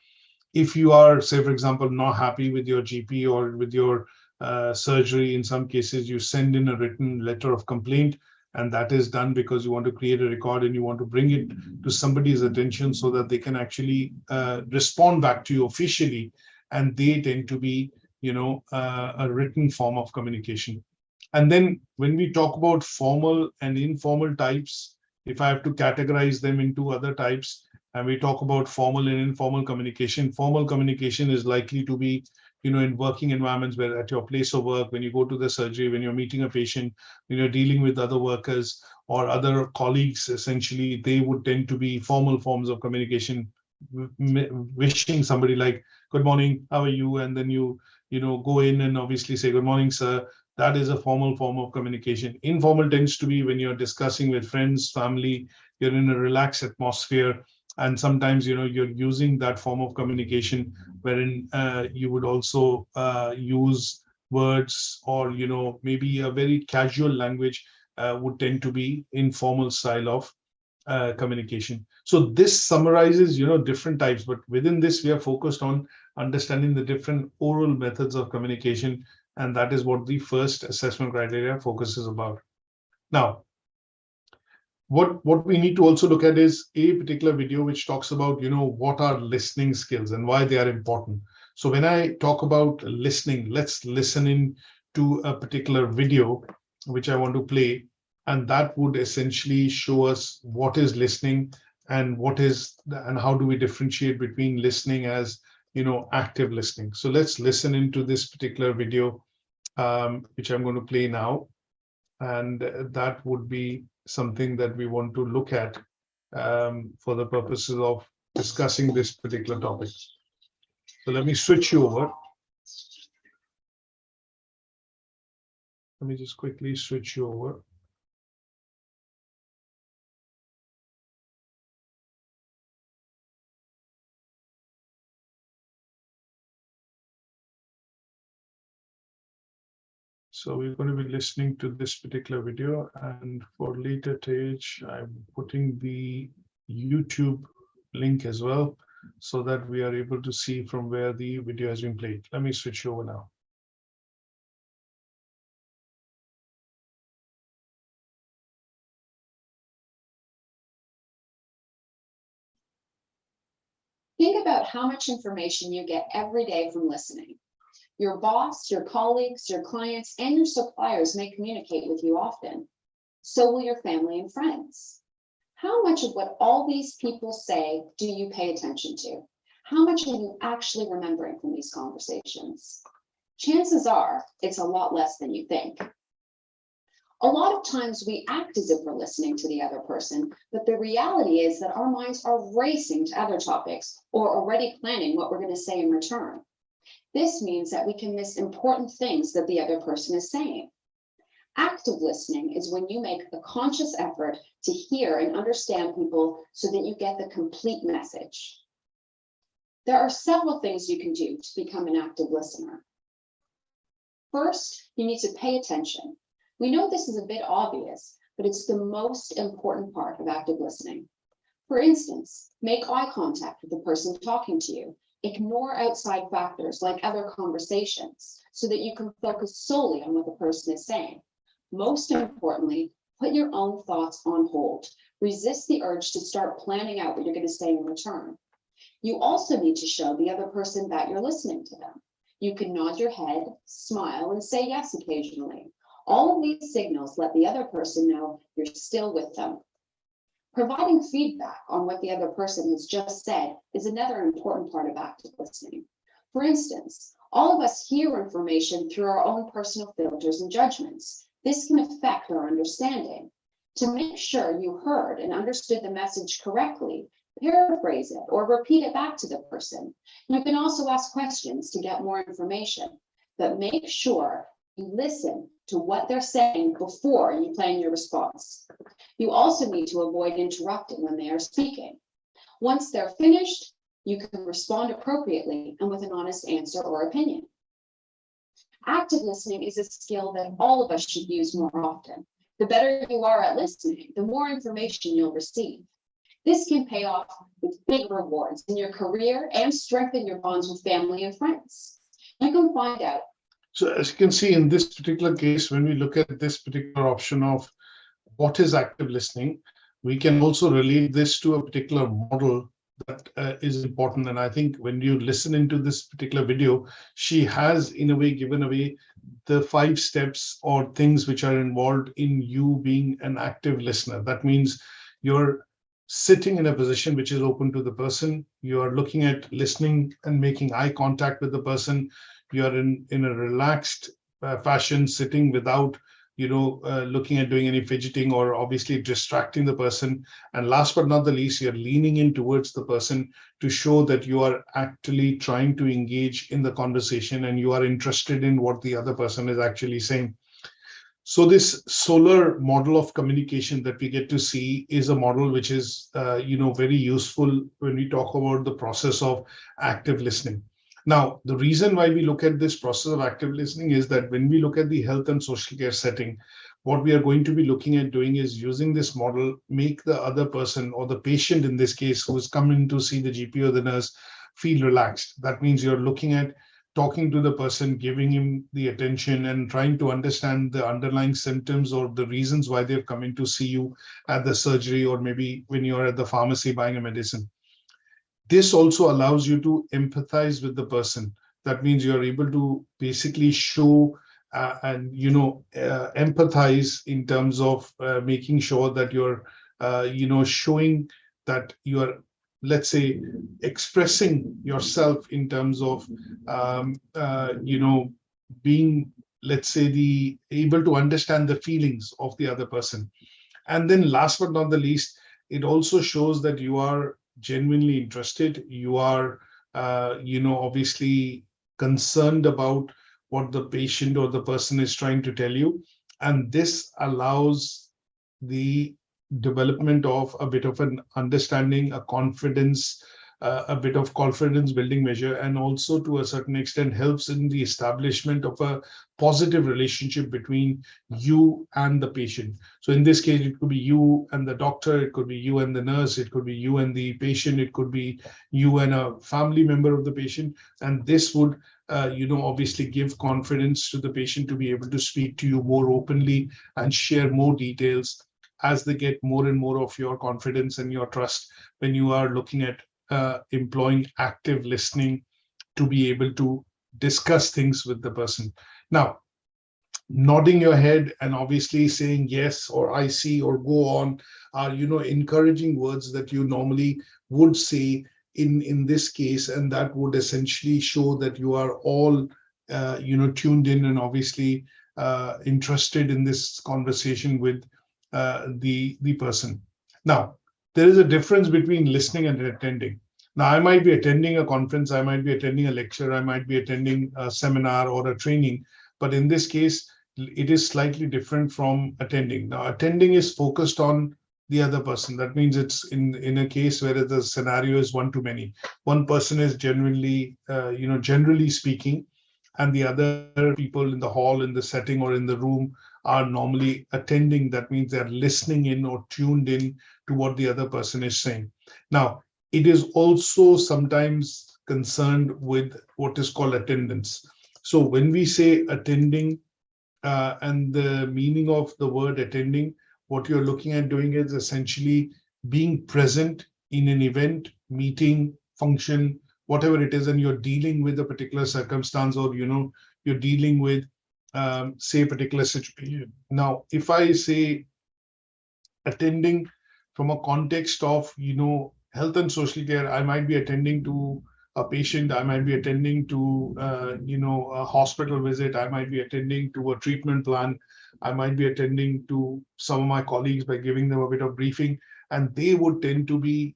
If you are, say, for example, not happy with your GP or with your surgery, in some cases, you send in a written letter of complaint, and that is done because you want to create a record and you want to bring it to somebody's attention so that they can actually respond back to you officially, and they tend to be, a written form of communication. And then when we talk about formal and informal types, if I have to categorize them into other types, and we talk about formal and informal communication, formal communication is likely to be, in working environments where at your place of work, when you go to the surgery, when you're meeting a patient, when you're dealing with other workers or other colleagues, essentially, they would tend to be formal forms of communication, wishing somebody like, good morning, how are you? And then you go in and obviously say, good morning, sir. That is a formal form of communication. Informal tends to be when you're discussing with friends, family, you're in a relaxed atmosphere. And sometimes, you're using that form of communication wherein you would also use words or, maybe a very casual language would tend to be informal style of communication. So this summarizes, different types, but within this, we are focused on understanding the different oral methods of communication. And that is what the first assessment criteria focuses about. Now, what we need to also look at is a particular video which talks about, what are listening skills and why they are important. So when I talk about listening, let's listen in to a particular video which I want to play, and that would essentially show us what is listening and and how do we differentiate between listening as, active listening. So let's listen into this particular video, which I'm going to play now, and that would be something that we want to look at for the purposes of discussing this particular topic. So let me switch you over. Let me just quickly switch you over. So we're going to be listening to this particular video, and for later stage, I'm putting the YouTube link as well, so that we are able to see from where the video has been played. Let me switch over now. Think about how much information you get every day from listening. Your boss, your colleagues, your clients, and your suppliers may communicate with you often. So will your family and friends. How much of what all these people say do you pay attention to? How much are you actually remembering from these conversations? Chances are it's a lot less than you think. A lot of times we act as if we're listening to the other person, but the reality is that our minds are racing to other topics or already planning what we're going to say in return. This means that we can miss important things that the other person is saying. Active listening is when you make a conscious effort to hear and understand people so that you get the complete message. There are several things you can do to become an active listener. First, you need to pay attention. We know this is a bit obvious, but it's the most important part of active listening. For instance, make eye contact with the person talking to you. Ignore outside factors like other conversations so that you can focus solely on what the person is saying. Most importantly, put your own thoughts on hold. Resist the urge to start planning out what you're going to say in return. You also need to show the other person that you're listening to them. You can nod your head, smile, and say yes occasionally. All of these signals let the other person know you're still with them. Providing feedback on what the other person has just said is another important part of active listening. For instance, all of us hear information through our own personal filters and judgments. This can affect our understanding. To make sure you heard and understood the message correctly, paraphrase it or repeat it back to the person. You can also ask questions to get more information, but make sure you listen to what they're saying before you plan your response. You also need to avoid interrupting when they are speaking. Once they're finished, you can respond appropriately and with an honest answer or opinion. Active listening is a skill that all of us should use more often. The better you are at listening, the more information you'll receive. This can pay off with big rewards in your career and strengthen your bonds with family and friends. You can find out. So as you can see in this particular case, when we look at this particular option of what is active listening, we can also relate this to a particular model that is important. And I think when you listen into this particular video, she has in a way given away the 5 steps or things which are involved in you being an active listener. That means you're sitting in a position which is open to the person. You are looking at listening and making eye contact with the person. You are in a relaxed fashion, sitting without looking at doing any fidgeting or obviously distracting the person. And last but not the least, you're leaning in towards the person to show that you are actually trying to engage in the conversation and you are interested in what the other person is actually saying. So this solar model of communication that we get to see is a model which is, very useful when we talk about the process of active listening. Now, the reason why we look at this process of active listening is that when we look at the health and social care setting, what we are going to be looking at doing is using this model, make the other person or the patient in this case who is coming to see the GP or the nurse feel relaxed. That means you're looking at talking to the person, giving him the attention and trying to understand the underlying symptoms or the reasons why they've come in to see you at the surgery or maybe when you're at the pharmacy buying a medicine. This also allows you to empathize with the person. That means you're able to basically show and empathize in terms of making sure that you're showing that you are, let's say, expressing yourself in terms of being, let's say, able to understand the feelings of the other person. And then last but not the least, it also shows that you are genuinely interested. You are, obviously concerned about what the patient or the person is trying to tell you. And this allows the development of a bit of an understanding, a confidence, a bit of confidence building measure, and also to a certain extent helps in the establishment of a positive relationship between you and the patient. So in this case, it could be you and the doctor, it could be you and the nurse, it could be you and the patient, it could be you and a family member of the patient. And this would, obviously give confidence to the patient to be able to speak to you more openly and share more details as they get more and more of your confidence and your trust when you are looking at employing active listening to be able to discuss things with the person. Now, nodding your head and obviously saying yes or I see or go on are, encouraging words that you normally would say in this case, and that would essentially show that you are all, tuned in and obviously interested in this conversation with the person. Now, there is a difference between listening and attending. Now, I might be attending a conference, I might be attending a lecture, I might be attending a seminar or a training, but in this case, it is slightly different from attending. Now, attending is focused on the other person. That means it's in a case where the scenario is one to many. One person is generally speaking, and the other people in the hall, in the setting, or in the room are normally attending. That means they're listening in or tuned in to what the other person is saying. Now, it is also sometimes concerned with what is called attendance. So when we say attending and the meaning of the word attending, what you're looking at doing is essentially being present in an event, meeting, function, whatever it is, and you're dealing with a particular circumstance, or you're dealing with say a particular situation. Now, if I say attending from a context of health and social care, I might be attending to a patient, I might be attending to a hospital visit, I might be attending to a treatment plan, I might be attending to some of my colleagues by giving them a bit of briefing, and they would tend to be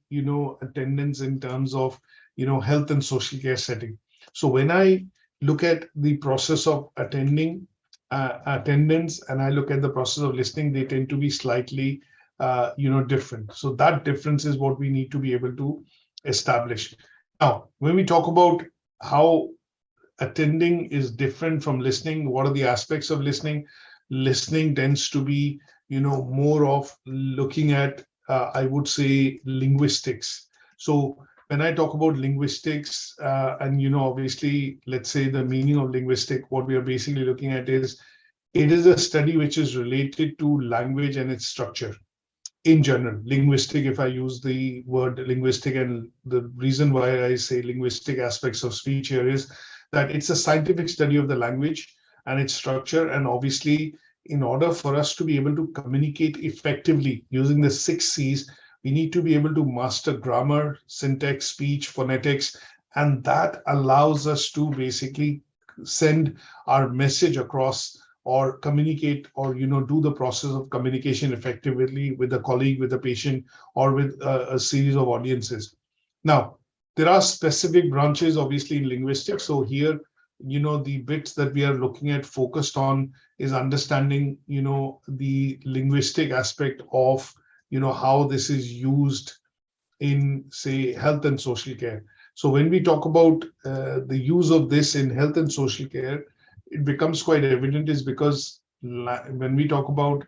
attendance in terms of health and social care setting. So when I look at the process of attendance, and I look at the process of listening, they tend to be slightly different. So that difference is what we need to be able to establish. Now, when we talk about how attending is different from listening, what are the aspects of listening? Listening tends to be, more of looking at, I would say, linguistics. So when I talk about linguistics, and obviously, let's say the meaning of linguistic, what we are basically looking at is, it is a study which is related to language and its structure. In general, linguistic, if I use the word linguistic, and the reason why I say linguistic aspects of speech here is that it's a scientific study of the language and its structure. And obviously, in order for us to be able to communicate effectively using the 6 C's, we need to be able to master grammar, syntax, speech, phonetics, and that allows us to basically send our message across, or communicate, or do the process of communication effectively with a colleague, with a patient, or with a series of audiences. Now, there are specific branches obviously in linguistics. So here, the bits that we are looking at focused on is understanding the linguistic aspect of how this is used in, say, health and social care. So when we talk about the use of this in health and social care, it becomes quite evident, is because when we talk about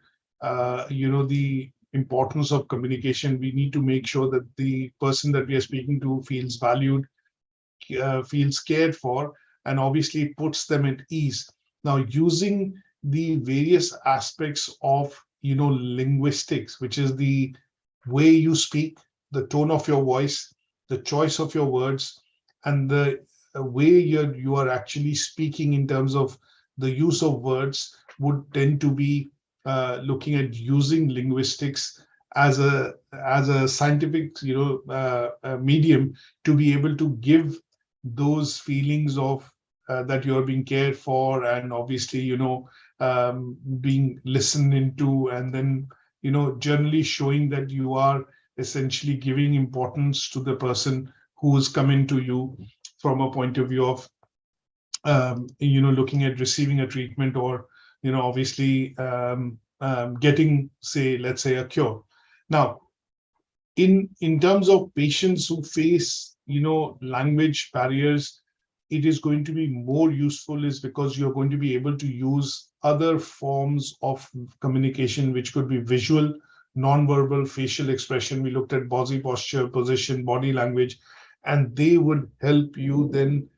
the importance of communication, we need to make sure that the person that we are speaking to feels valued, feels cared for, and obviously puts them at ease. Now, using the various aspects of linguistics, which is the way you speak, the tone of your voice, the choice of your words, and the way you are actually speaking in terms of the use of words, would tend to be looking at using linguistics as a scientific medium to be able to give those feelings of that you are being cared for, and obviously being listened into, and then generally showing that you are essentially giving importance to the person who is coming to you from a point of view of looking at receiving a treatment, or obviously getting, say, let's say, a cure. Now, in terms of patients who face language barriers, it is going to be more useful, is because you're going to be able to use other forms of communication, which could be visual, non-verbal, facial expression. We looked at body posture, position, body language, and they would help you then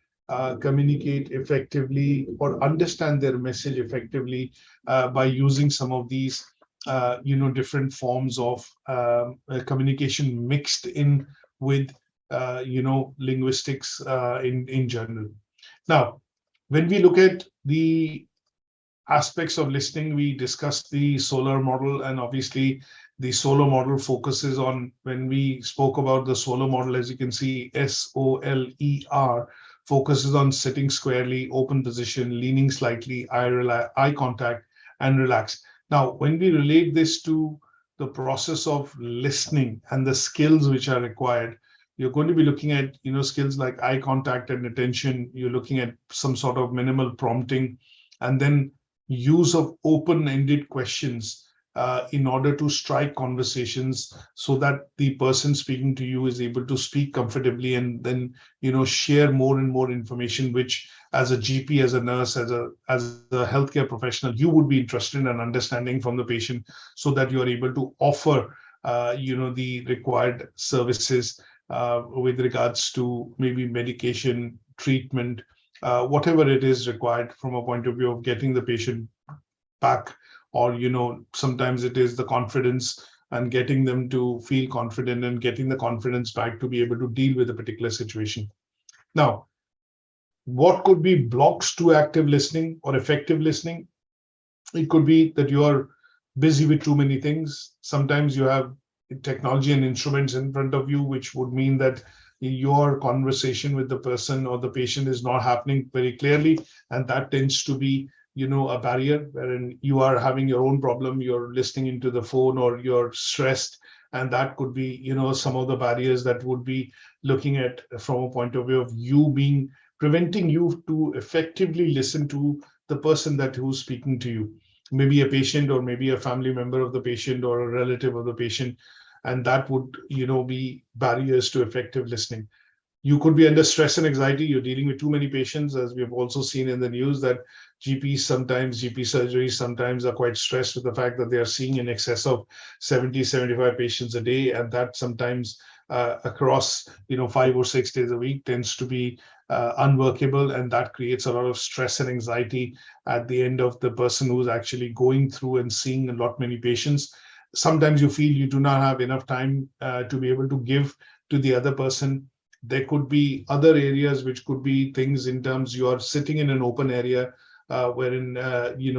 communicate effectively, or understand their message effectively by using some of these different forms of communication mixed in with linguistics in general. Now, when we look at the aspects of listening, we discussed the SOLAR model, and obviously the SOLAR model focuses on, when we spoke about the SOLAR model, as you can see, SOLER, focuses on sitting squarely, open position, leaning slightly, eye contact, and relax. Now, when we relate this to the process of listening and the skills which are required, you're going to be looking at skills like eye contact and attention. You're looking at some sort of minimal prompting, and then use of open-ended questions in order to strike conversations, so that the person speaking to you is able to speak comfortably, and then share more and more information, which as a GP, as a nurse, as a healthcare professional, you would be interested in understanding from the patient, so that you are able to offer the required services with regards to maybe medication, treatment, whatever it is required from a point of view of getting the patient back, or sometimes it is the confidence, and getting them to feel confident, and getting the confidence back to be able to deal with a particular situation. Now, what could be blocks to active listening or effective listening? It could be that you are busy with too many things. Sometimes you have technology and instruments in front of you, which would mean that your conversation with the person or the patient is not happening very clearly. And that tends to be, a barrier wherein you are having your own problem, you're listening into the phone or you're stressed. And that could be, some of the barriers that would be looking at from a point of view of you being preventing you to effectively listen to the person that who's speaking to you, maybe a patient or maybe a family member of the patient or a relative of the patient. And that would, be barriers to effective listening. You could be under stress and anxiety. You're dealing with too many patients, as we have also seen in the news that GP surgeries sometimes are quite stressed with the fact that they are seeing in excess of 70, 75 patients a day. And that sometimes across, 5 or 6 days a week tends to be unworkable. And that creates a lot of stress and anxiety at the end of the person who's actually going through and seeing a lot many patients. Sometimes you feel you do not have enough time to be able to give to the other person. There could be other areas which could be things in terms you are sitting in an open area wherein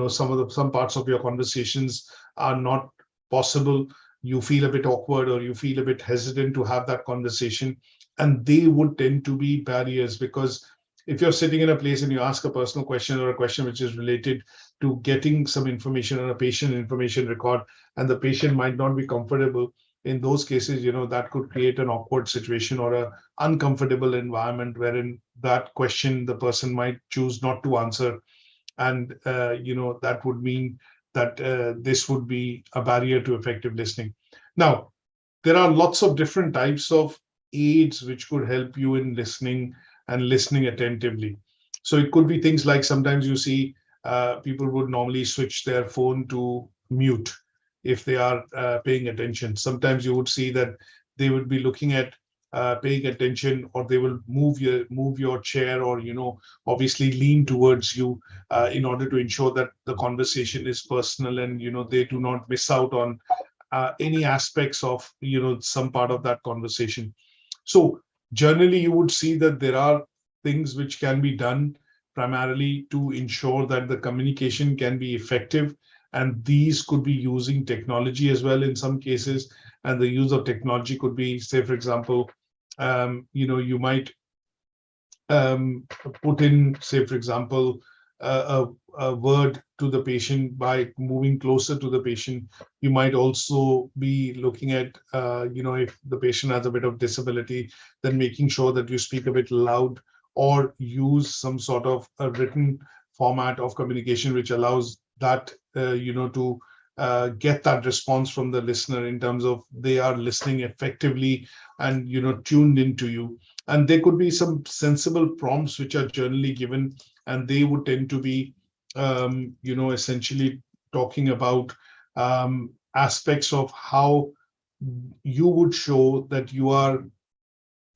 some parts of your conversations are not possible. You feel a bit awkward or you feel a bit hesitant to have that conversation, and they would tend to be barriers. Because if you're sitting in a place and you ask a personal question or a question which is related to getting some information on a patient information record, and the patient might not be comfortable, in those cases, that could create an awkward situation or a uncomfortable environment wherein that question the person might choose not to answer. And, that would mean that this would be a barrier to effective listening. Now, there are lots of different types of aids which could help you in listening and listening attentively. So it could be things like sometimes you see people would normally switch their phone to mute if they are paying attention. Sometimes you would see that they would be looking at paying attention, or they will move your chair, or obviously lean towards you in order to ensure that the conversation is personal, and they do not miss out on any aspects of some part of that conversation. So generally you would see that there are things which can be done primarily to ensure that the communication can be effective. And these could be using technology as well in some cases. And the use of technology could be, say, for example, you might put in, say, for example, a word to the patient by moving closer to the patient. You might also be looking at, if the patient has a bit of disability, then making sure that you speak a bit loud, or use some sort of a written format of communication which allows that to get that response from the listener in terms of they are listening effectively and tuned into you. And there could be some sensible prompts which are generally given, and they would tend to be essentially talking about aspects of how you would show that you are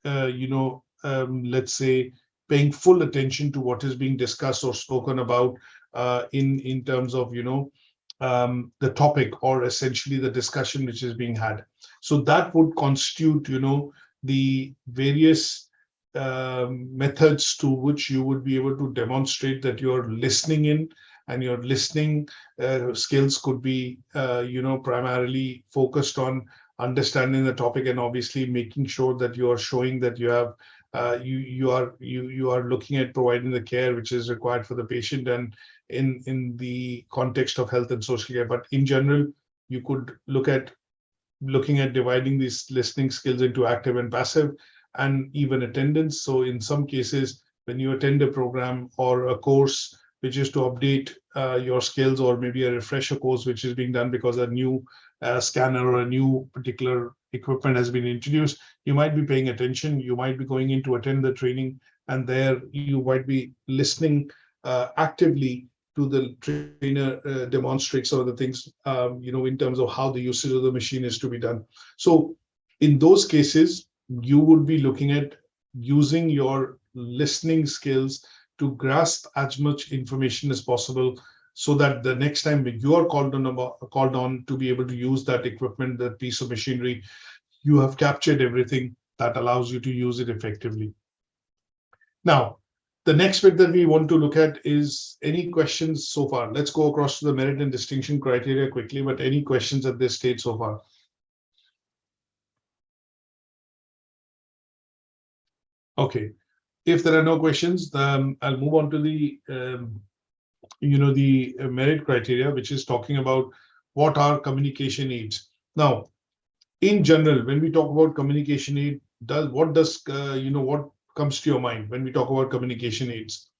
let's say paying full attention to what is being discussed or spoken about in terms of the topic, or essentially the discussion which is being had. So that would constitute the various methods to which you would be able to demonstrate that you're listening in, and your listening skills could be primarily focused on understanding the topic, and obviously making sure that you are showing that you have you are looking at providing the care which is required for the patient, and in the context of health and social care. But in general, you could looking at dividing these listening skills into active and passive, and even attendance. So in some cases, when you attend a program or a course which is to update your skills, or maybe a refresher course which is being done because a new scanner or a new particular equipment has been introduced, you might be paying attention, you might be going in to attend the training, and there you might be listening actively to the trainer demonstrate some of the things, in terms of how the usage of the machine is to be done. So in those cases, you would be looking at using your listening skills to grasp as much information as possible, so that the next time when you are called on to be able to use that equipment, that piece of machinery, you have captured everything that allows you to use it effectively. Now, the next bit that we want to look at is any questions so far. Let's go across to the merit and distinction criteria quickly, but any questions at this stage so far? Okay, if there are no questions, I'll move on to the the merit criteria, which is talking about what are communication aids. Now, in general, when we talk about communication aid, what comes to your mind when we talk about communication aids?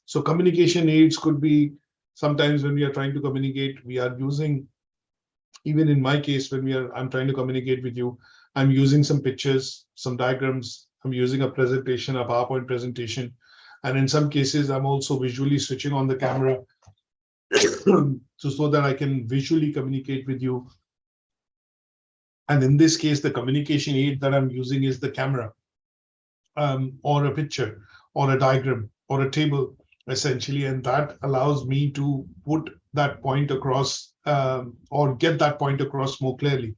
So communication aids could be sometimes when we are trying to communicate, we are using, even in my case, when I'm trying to communicate with you, I'm using some pictures, some diagrams, I'm using a presentation, a PowerPoint presentation. And in some cases, I'm also visually switching on the camera so that I can visually communicate with you. And in this case, the communication aid that I'm using is the camera, or a picture, or a diagram, or a table, essentially. And that allows me to put that point across, or get that point across more clearly.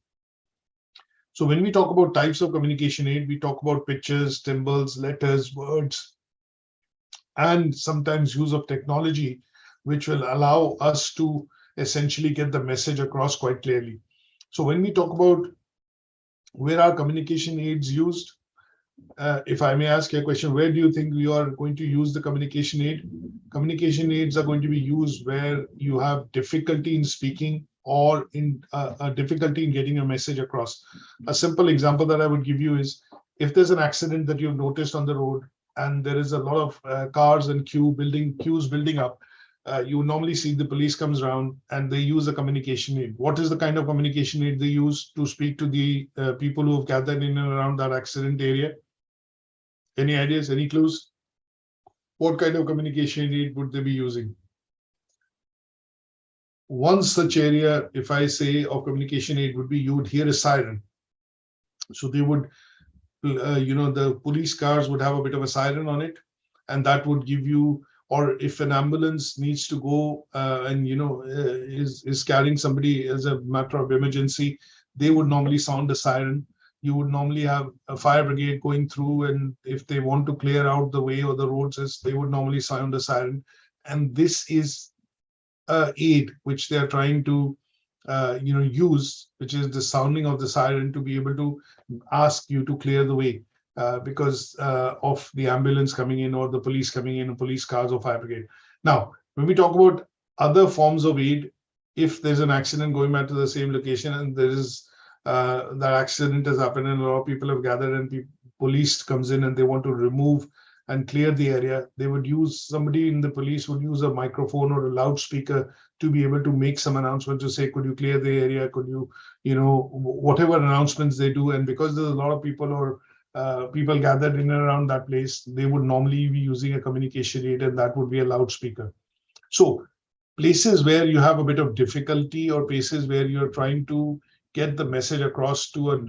So when we talk about types of communication aid, we talk about pictures, symbols, letters, words, and sometimes use of technology, which will allow us to essentially get the message across quite clearly. So when we talk about where are communication aids used, if I may ask you a question, where do you think you are going to use the communication aid? Communication aids are going to be used where you have difficulty in speaking or in a difficulty in getting a message across. A simple example that I would give you is if there's an accident that you've noticed on the road and there is a lot of cars and queues building up, you normally see the police comes around and they use a communication aid. What is the kind of communication aid they use to speak to the people who have gathered in and around that accident area? Any ideas, any clues? What kind of communication aid would they be using? One such area, if I say, of communication aid would be you would hear a siren. So they would, the police cars would have a bit of a siren on it, and that would give you, or if an ambulance needs to go and is carrying somebody as a matter of emergency, they would normally sound a siren. You would normally have a fire brigade going through, and if they want to clear out the way or the roads, they would normally sound a siren. And this is aid which they are trying to use, which is the sounding of the siren to be able to ask you to clear the way because of the ambulance coming in or the police coming in, or police cars or fire brigade. Now, when we talk about other forms of aid, if there's an accident going back to the same location and there is that accident has happened and a lot of people have gathered and police comes in and they want to remove and clear the area, they would use, somebody in the police would use a microphone or a loudspeaker to be able to make some announcement to say, could you clear the area? Could you, whatever announcements they do. And because there's a lot of people or people gathered in and around that place, they would normally be using a communication aid, and that would be a loudspeaker. So places where you have a bit of difficulty or places where you're trying to get the message across to a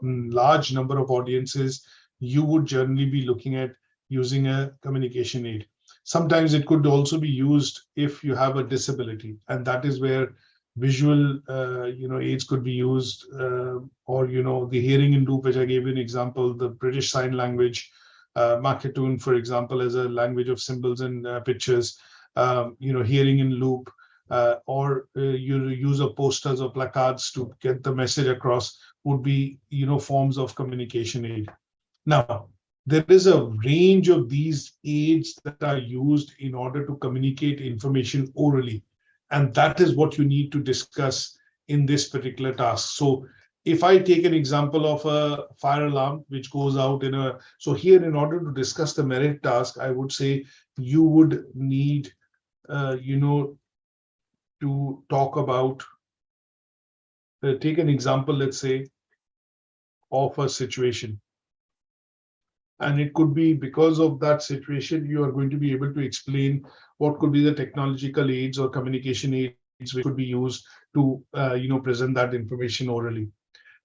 large number of audiences, you would generally be looking at using a communication aid. Sometimes it could also be used if you have a disability, and that is where visual aids could be used, or the hearing in loop, which I gave you an example, the British Sign Language, Makatoon, for example, as a language of symbols and pictures, hearing in loop, or you use of posters or placards to get the message across would be forms of communication aid. Now, there is a range of these aids that are used in order to communicate information orally. And that is what you need to discuss in this particular task. So if I take an example of a fire alarm, which goes out so here, in order to discuss the merit task, I would say you would need, to talk about, take an example, let's say, of a situation. And it could be because of that situation, you are going to be able to explain what could be the technological aids or communication aids which could be used to, present that information orally.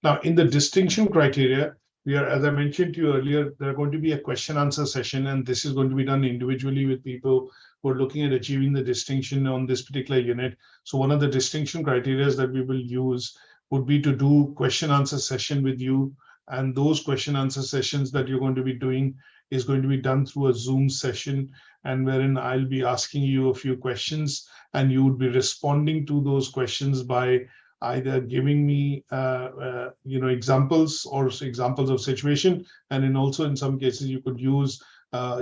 Now, in the distinction criteria, as I mentioned to you earlier, there are going to be a question answer session, and this is going to be done individually with people who are looking at achieving the distinction on this particular unit. So one of the distinction criteria that we will use would be to do question answer session with you. And those question answer sessions that you're going to be doing, is going to be done through a Zoom session, and wherein I'll be asking you a few questions, and you would be responding to those questions by either giving me examples or examples of situation, and then also in some cases you could use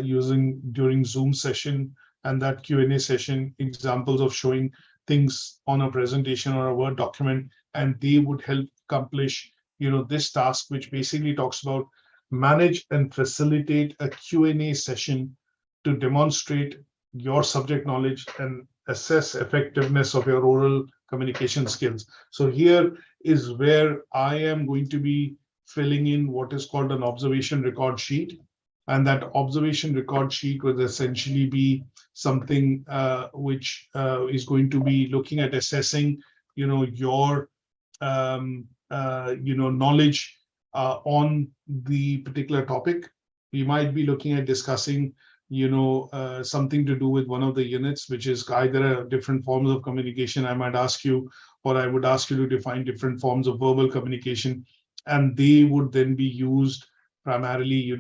using during Zoom session and that Q&A session examples of showing things on a presentation or a Word document, and they would help accomplish this task, which basically talks about manage and facilitate a Q&A session to demonstrate your subject knowledge and assess effectiveness of your oral communication skills. So here is where I am going to be filling in what is called an observation record sheet. And that observation record sheet would essentially be something which is going to be looking at assessing, your knowledge on the particular topic. We might be looking at discussing, something to do with one of the units, which is either different forms of communication. I might ask you, or I would ask you to define different forms of verbal communication, and they would then be used primarily,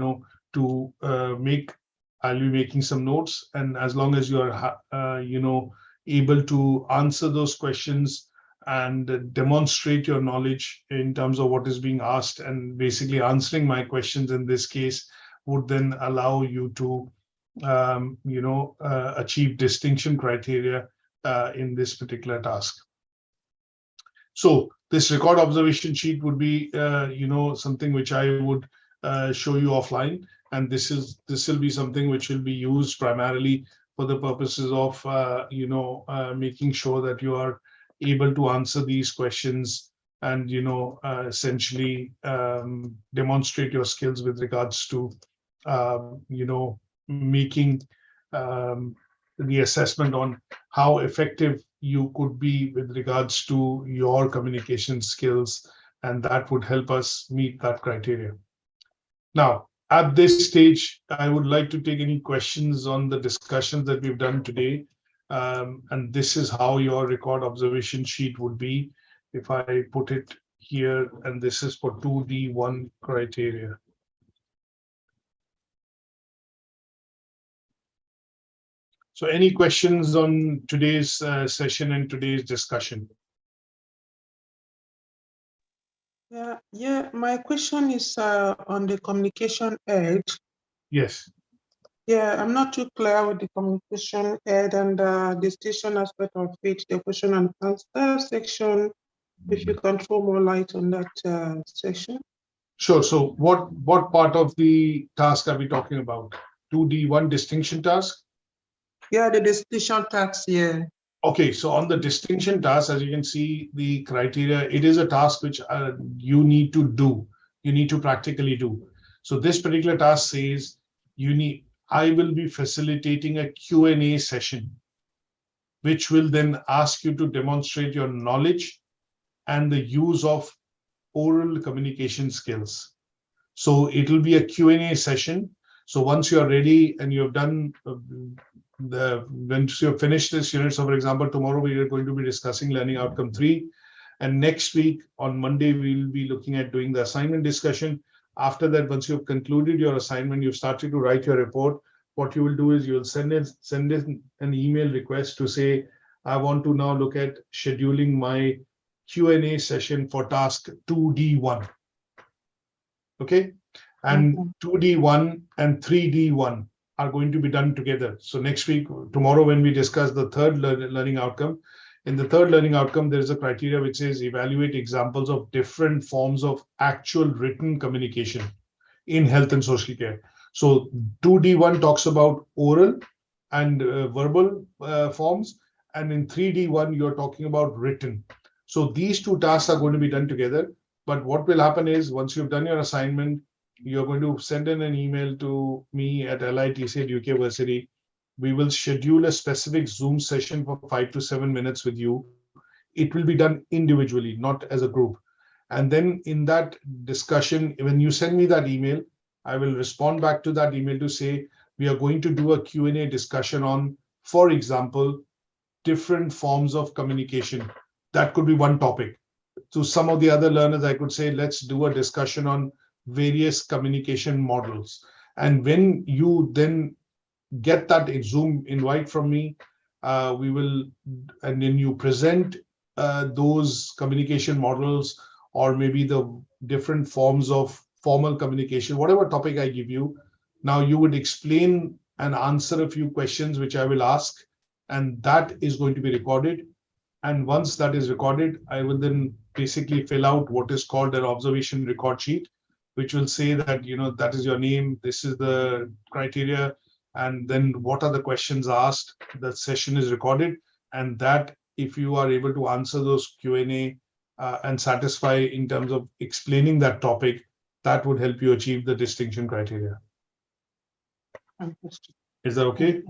to I'll be making some notes, and as long as you are, able to answer those questions and demonstrate your knowledge in terms of what is being asked, and basically answering my questions in this case would then allow you to, achieve distinction criteria in this particular task. So this record observation sheet would be, something which I would show you offline. And this will be something which will be used primarily for the purposes of, making sure that you are able to answer these questions and, essentially demonstrate your skills with regards to, making the assessment on how effective you could be with regards to your communication skills, and that would help us meet that criteria. Now, at this stage, I would like to take any questions on the discussions that we've done today. And this is how your record observation sheet would be if I put it here, and this is for 2D1 criteria. So any questions on today's session and today's discussion? Yeah. My question is on the communication aid. Yes. Yeah, I'm not too clear with the communication aid and the distinction aspect of it, the question and answer section. If you can throw more light on that section. Sure. So what part of the task are we talking about? 2D1 distinction task? Yeah, the distinction task, yeah. Okay, so on the distinction task, as you can see, the criteria, it is a task which you need to do. You need to practically do. So this particular task says I will be facilitating a Q&A session, which will then ask you to demonstrate your knowledge and the use of oral communication skills. So it will be a Q&A session. So once you're ready and you've done once you've finished this unit, so for example, tomorrow we are going to be discussing learning outcome 3, and next week on Monday we will be looking at doing the assignment discussion. After that, once you've concluded your assignment, you've started to write your report, what you will do is you will send in an email request to say, I want to now look at scheduling my Q&A session for task 2D1. Okay, and 2D1 and 3D1 are going to be done together. So next week, tomorrow, when we discuss the third learning outcome, in the third learning outcome, there is a criteria which says evaluate examples of different forms of actual written communication in health and social care. So 2D1 talks about oral and verbal forms, and in 3D1, you're talking about written. So these two tasks are going to be done together. But what will happen is once you've done your assignment, you're going to send in an email to me at LITC@UK Versity. We will schedule a specific Zoom session for 5 to 7 minutes with you. It will be done individually, not as a group. And then in that discussion, when you send me that email, I will respond back to that email to say, we are going to do a Q&A discussion on, for example, different forms of communication. That could be one topic. To some of the other learners, I could say, let's do a discussion on various communication models. And when you then get that Zoom invite from me, we will, and then you present those communication models, or maybe the different forms of formal communication, whatever topic I give you. Now you would explain and answer a few questions which I will ask, and that is going to be recorded. And once that is recorded, I will then basically fill out what is called an observation record sheet, which will say that, that is your name, this is the criteria, and then what are the questions asked. The session is recorded, and that if you are able to answer those Q&A and satisfy in terms of explaining that topic, that would help you achieve the distinction criteria. Is that okay?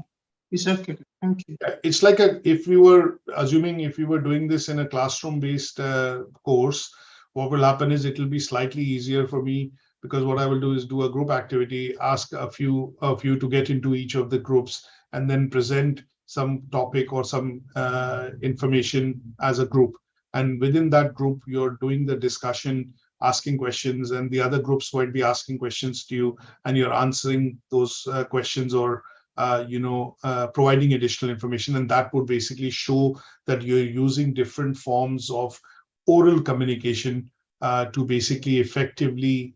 It's okay. Thank you. It's like if we were doing this in a classroom-based course, what will happen is it will be slightly easier for me, because what I will do is do a group activity, ask a few of you to get into each of the groups, and then present some topic or some information as a group. And within that group, you're doing the discussion, asking questions, and the other groups might be asking questions to you, and you're answering those questions, or providing additional information. And that would basically show that you're using different forms of oral communication to basically effectively,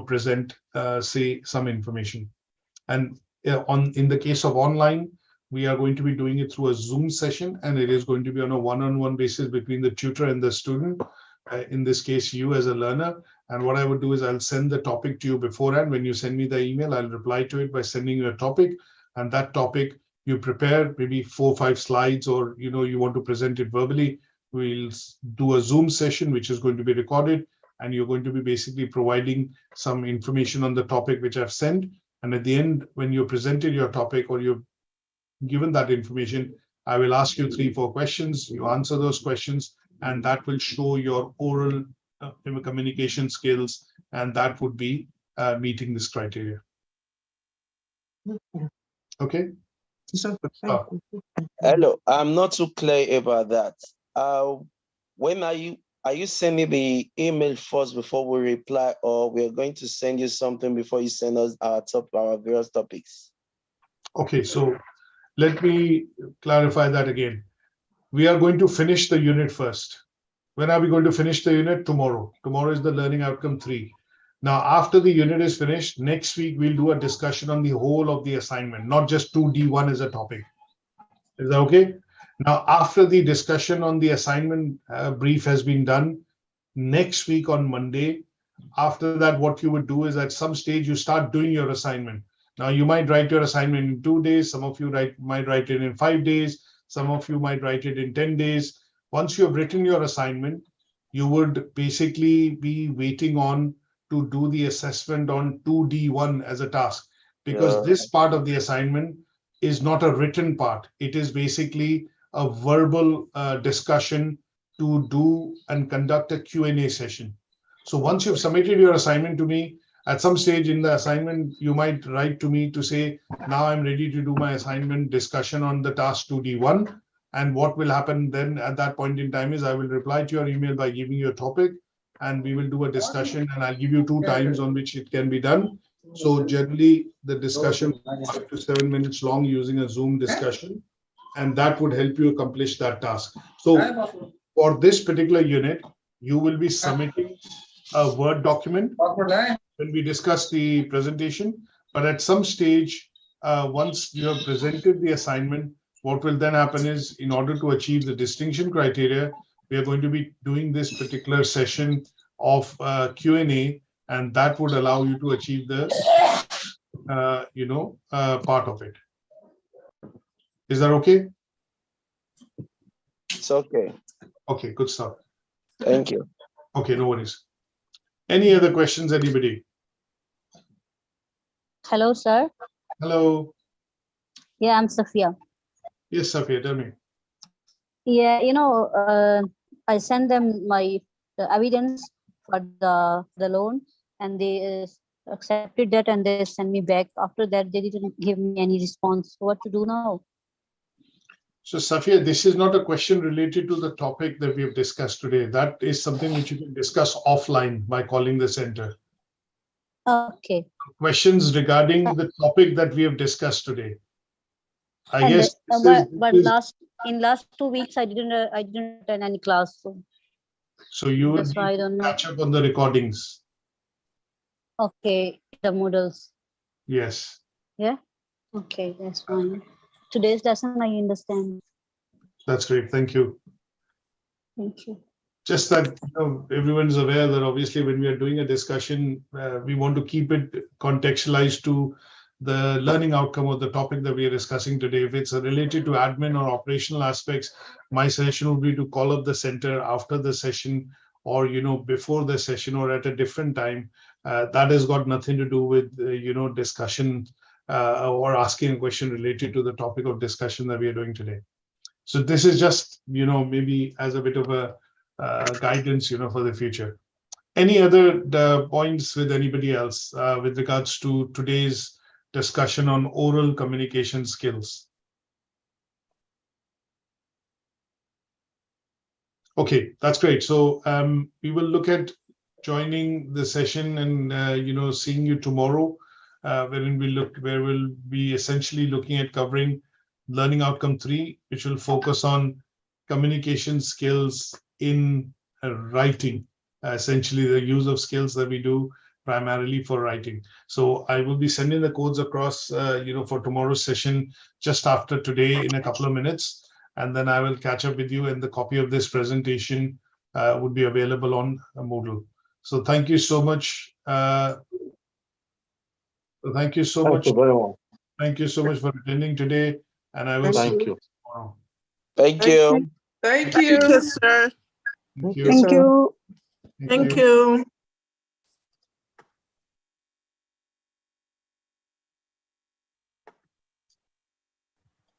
present, say, some information. And in the case of online, we are going to be doing it through a Zoom session, and it is going to be on a one-on-one basis between the tutor and the student. In this case, you as a learner. And what I would do is I'll send the topic to you beforehand. When you send me the email, I'll reply to it by sending you a topic. And that topic, you prepare maybe 4 or 5 slides, or you want to present it verbally. We'll do a Zoom session, which is going to be recorded, and you're going to be basically providing some information on the topic which I've sent. And at the end, when you presented your topic or you've given that information, I will ask you 3 or 4 questions. You answer those questions, and that will show your oral communication skills, and that would be meeting this criteria. Okay. Hello, I'm not too clear about that. When are you sending the email first before we reply, or we're going to send you something before you send us our various topics? Okay, so let me clarify that again. We are going to finish the unit first. When are we going to finish the unit? Tomorrow. Tomorrow is the learning outcome 3. Now, after the unit is finished, next week we'll do a discussion on the whole of the assignment, not just 2D1 as a topic. Is that okay? Now, after the discussion on the assignment brief has been done, next week on Monday, after that, what you would do is at some stage, you start doing your assignment. Now, you might write your assignment in 2 days. Some of you might write it in 5 days. Some of you might write it in 10 days. Once you have written your assignment, you would basically be waiting on to do the assessment on 2D1 as a task, because this part of the assignment is not a written part. It is basically a verbal discussion to do and conduct a Q&A session. So once you've submitted your assignment to me, at some stage in the assignment, you might write to me to say, now I'm ready to do my assignment discussion on the task 2D1. And what will happen then at that point in time is I will reply to your email by giving you a topic, and we will do a discussion, and I'll give you 2 times on which it can be done. So generally the discussion 5 to 7 minutes long using a Zoom discussion, and that would help you accomplish that task. So for this particular unit, you will be submitting a Word document when we discuss the presentation. But at some stage, once you have presented the assignment, what will then happen is, in order to achieve the distinction criteria, we are going to be doing this particular session of Q&A, and that would allow you to achieve the, part of it. Is that okay? It's okay. Okay, good stuff. Thank you. Okay, no worries. Any other questions, anybody? Hello, sir. Hello. Yeah, I'm Sophia. Yes, Sophia, tell me. Yeah, I sent them my evidence for the loan, and they accepted that, and they sent me back. After that, they didn't give me any response. What to do now? So, Sophia, this is not a question related to the topic that we have discussed today. That is something which you can discuss offline by calling the center. Okay. Questions regarding the topic that we have discussed today. I And guess but last 2 weeks I didn't attend any class, so you would that's why I don't know. catch up on the recordings. Okay, the models. Yes. Yeah. Okay, that's fine. Today's lesson I understand. That's great. Thank you. Thank you. Just that everyone's aware that obviously when we are doing a discussion, we want to keep it contextualized to the learning outcome of the topic that we are discussing today. If it's related to admin or operational aspects, my suggestion would be to call up the center after the session, or before the session, or at a different time. That has got nothing to do with discussion or asking a question related to the topic of discussion that we are doing today. So this is just maybe as a bit of a guidance for the future. Any other points with anybody else with regards to today's discussion on oral communication skills? Okay, that's great. So we will look at joining the session and seeing you tomorrow, where we'll be essentially looking at covering learning outcome 3, which will focus on communication skills in writing, essentially the use of skills that we do primarily for writing. So I will be sending the codes across for tomorrow's session just after today in a couple of minutes, and then I will catch up with you, and the copy of this presentation would be available on Moodle. So thank you so much. Thank you so much. Thank you so much for attending today, and I will see you tomorrow. Thank you. Thank you. Thank you, sir. Thank you. Thank you. Thank you.